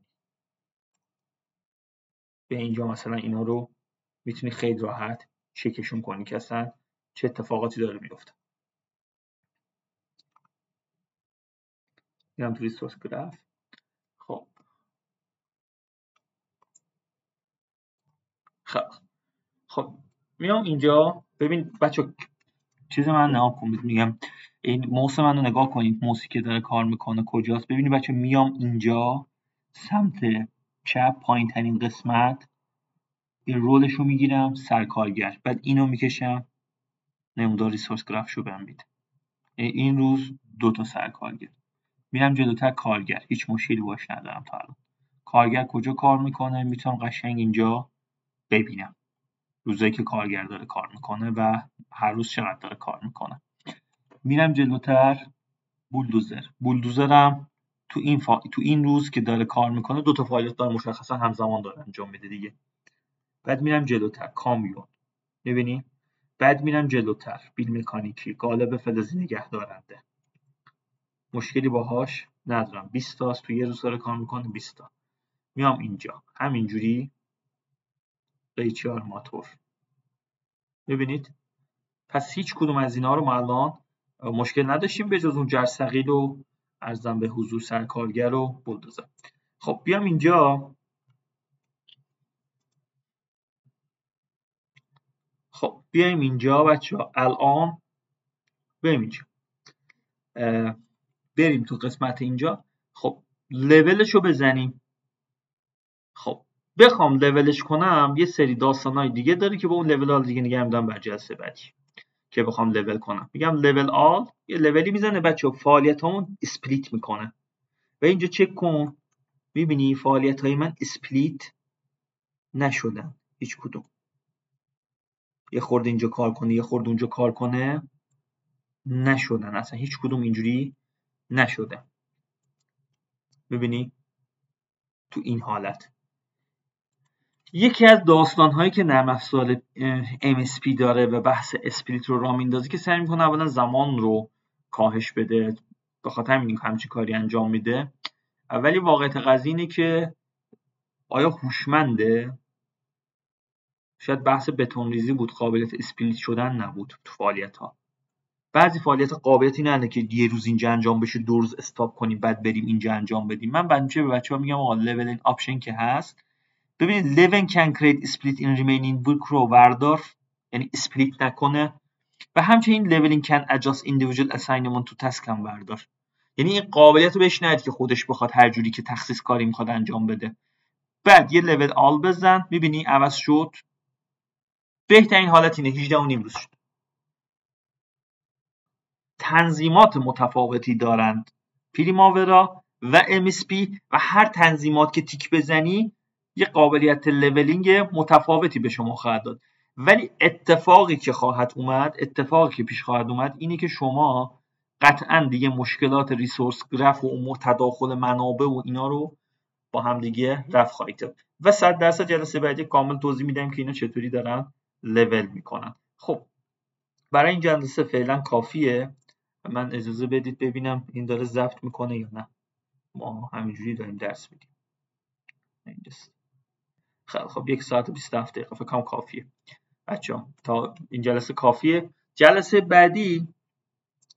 به اینجا مثلا اینا رو میتونی خیلی راحت چکشون کنی که اصلا چه اتفاقاتی داره میفته. میام تو ریسورس گراف. خب میام اینجا ببین بچه چیز من نگاه کنید، میگم این موس من رو نگاه کنید، موسی که داره کار میکنه کجاست. ببینید بچه میام اینجا سمت چپ پایین ترین قسمت این رولش رو میگیرم سرکارگر، بعد اینو میکشم نمودار ریسورس گراف شو بهم بده. این روز 2 تا سرکارگر. میرم جلوتر کارگر، هیچ مشکلی باش ندارم تا الان. کارگر کجا کار میکنه میتونم قشنگ اینجا ببینم روزایی که کارگر داره کار میکنه و هر روز چقدر داره کار میکنه. میرم جلوتر بولدوزرم تو این روز که داره کار میکنه 2 تا فعالیت داره مشخصا همزمان داره انجام میده دیگه. بعد میرم جلوتر کامیون میبینی، بعد میرم جلوتر بیل مکانیکی قالب فلزی نگه دارنده، مشکلی باهاش ندارم، 20 تاست تو یه روز داره کار میکنه 20 تا. میام اینجا همینجوری قیچی آرماتور. ببینید پس هیچ کدوم از اینا رو ما الان مشکل نداشتیم به جز اون جرثقیل و عرضم به حضور سرکارگر و بولدوزر. خب بیام اینجا. خب بیایم اینجا بچه‌ها. الان بریم اینجا، بریم تو قسمت اینجا. خب لولش رو بزنیم. خب بخوام لولش کنم یه سری داستانای دیگه داره که با اون لول دیگه نگه میدم بر جلسه بعدی که بخوام لول کنم. میگم لول آل، یه لولی میزنه بچه‌ها فعالیتامون اسپلیت میکنه و اینجا چک کن. میبینی فعالیت‌های من اسپلیت نشدن هیچ کدوم. یه خورده اینجا کار کنه، یه خورده اونجا کار کنه، نشدن اصلا هیچ کدوم اینجوری نشده. میبینی تو این حالت. یکی از داستان‌هایی که نرم افزار MSP داره و بحث اسپلیت رو راه میندازه که سعی میکنه اولا زمان رو کاهش بده، به خاطر همین همچین کاری انجام میده. ولی واقعیت قضیه اینه که آیا هوشمنده؟ شاید بحث بتونریزی بود، قابلیت اسپلیت شدن نبود تو فعالیت‌ها. بعضی فعالیت قابلیتی نداره که یه روز اینجا انجام بشه 2 روز استاپ کنیم بعد بریم اینجا انجام بدیم. من بنچه به بچه‌ها میگم آقا leveling آپشن که هست، ببینید level can create split in remaining book رو وردار، یعنی اسپلیت نکنه، و همچنین leveling can adjust individual assignment to task هم وردار. یعنی این قابلیت رو بهش ندید که خودش بخواد هر جوری که تخصیص کاری میخواد انجام بده. بعد یه level all بزن، میبینی عوض شد. بهترین حالت اینه 18.5 روز شد. تنظیمات متفاوتی دارند پریماورا و MSP و هر تنظیمات که تیک بزنی یه قابلیت لولینگ متفاوتی به شما خواهد داد. ولی اتفاقی که پیش خواهد اومد اینه که شما قطعا دیگه مشکلات ریسورس گراف و تداخل منابع و اینا رو با هم دیگه رفع خواهید کرد و 100% جلسه بعدی کامل توضیح میدم که اینا چطوری دارن لول میکنن. خب برای این جلسه فعلا کافیه. من اجازه بدید ببینم این داره ضبط میکنه یا نه. ما همینجوری داریم درس میدیم. خب 1 ساعت و 27 دقیقه فکر کنم کافیه بچه‌ها. تا این جلسه کافیه. جلسه بعدی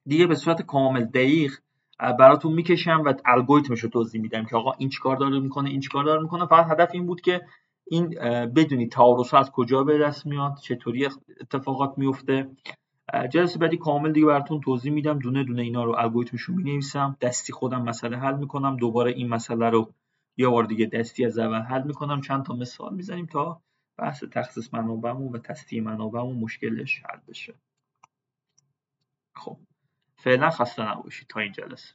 دیگه به صورت کامل دقیق براتون میکشم و الگوریتمش رو توضیح میدم که آقا این چیکار داره میکنه، این چیکار داره میکنه. فقط هدف این بود که این بدونید تعارض از کجا به دست میاد، چطوری اتفاقات میفته. جلسه بعدی کامل دیگه براتون توضیح میدم، دونه دونه اینا رو الگوریتمش رو مینویسم، دستی خودم مسئله حل میکنم، دوباره این مسئله رو یه بار دیگه دستی از اول حل میکنم، چند تا مثال میزنیم تا بحث تخصیص منابعمون و تصفیه منابعمون مشکلش حل بشه. خب فعلا خسته نباشید تا این جلسه.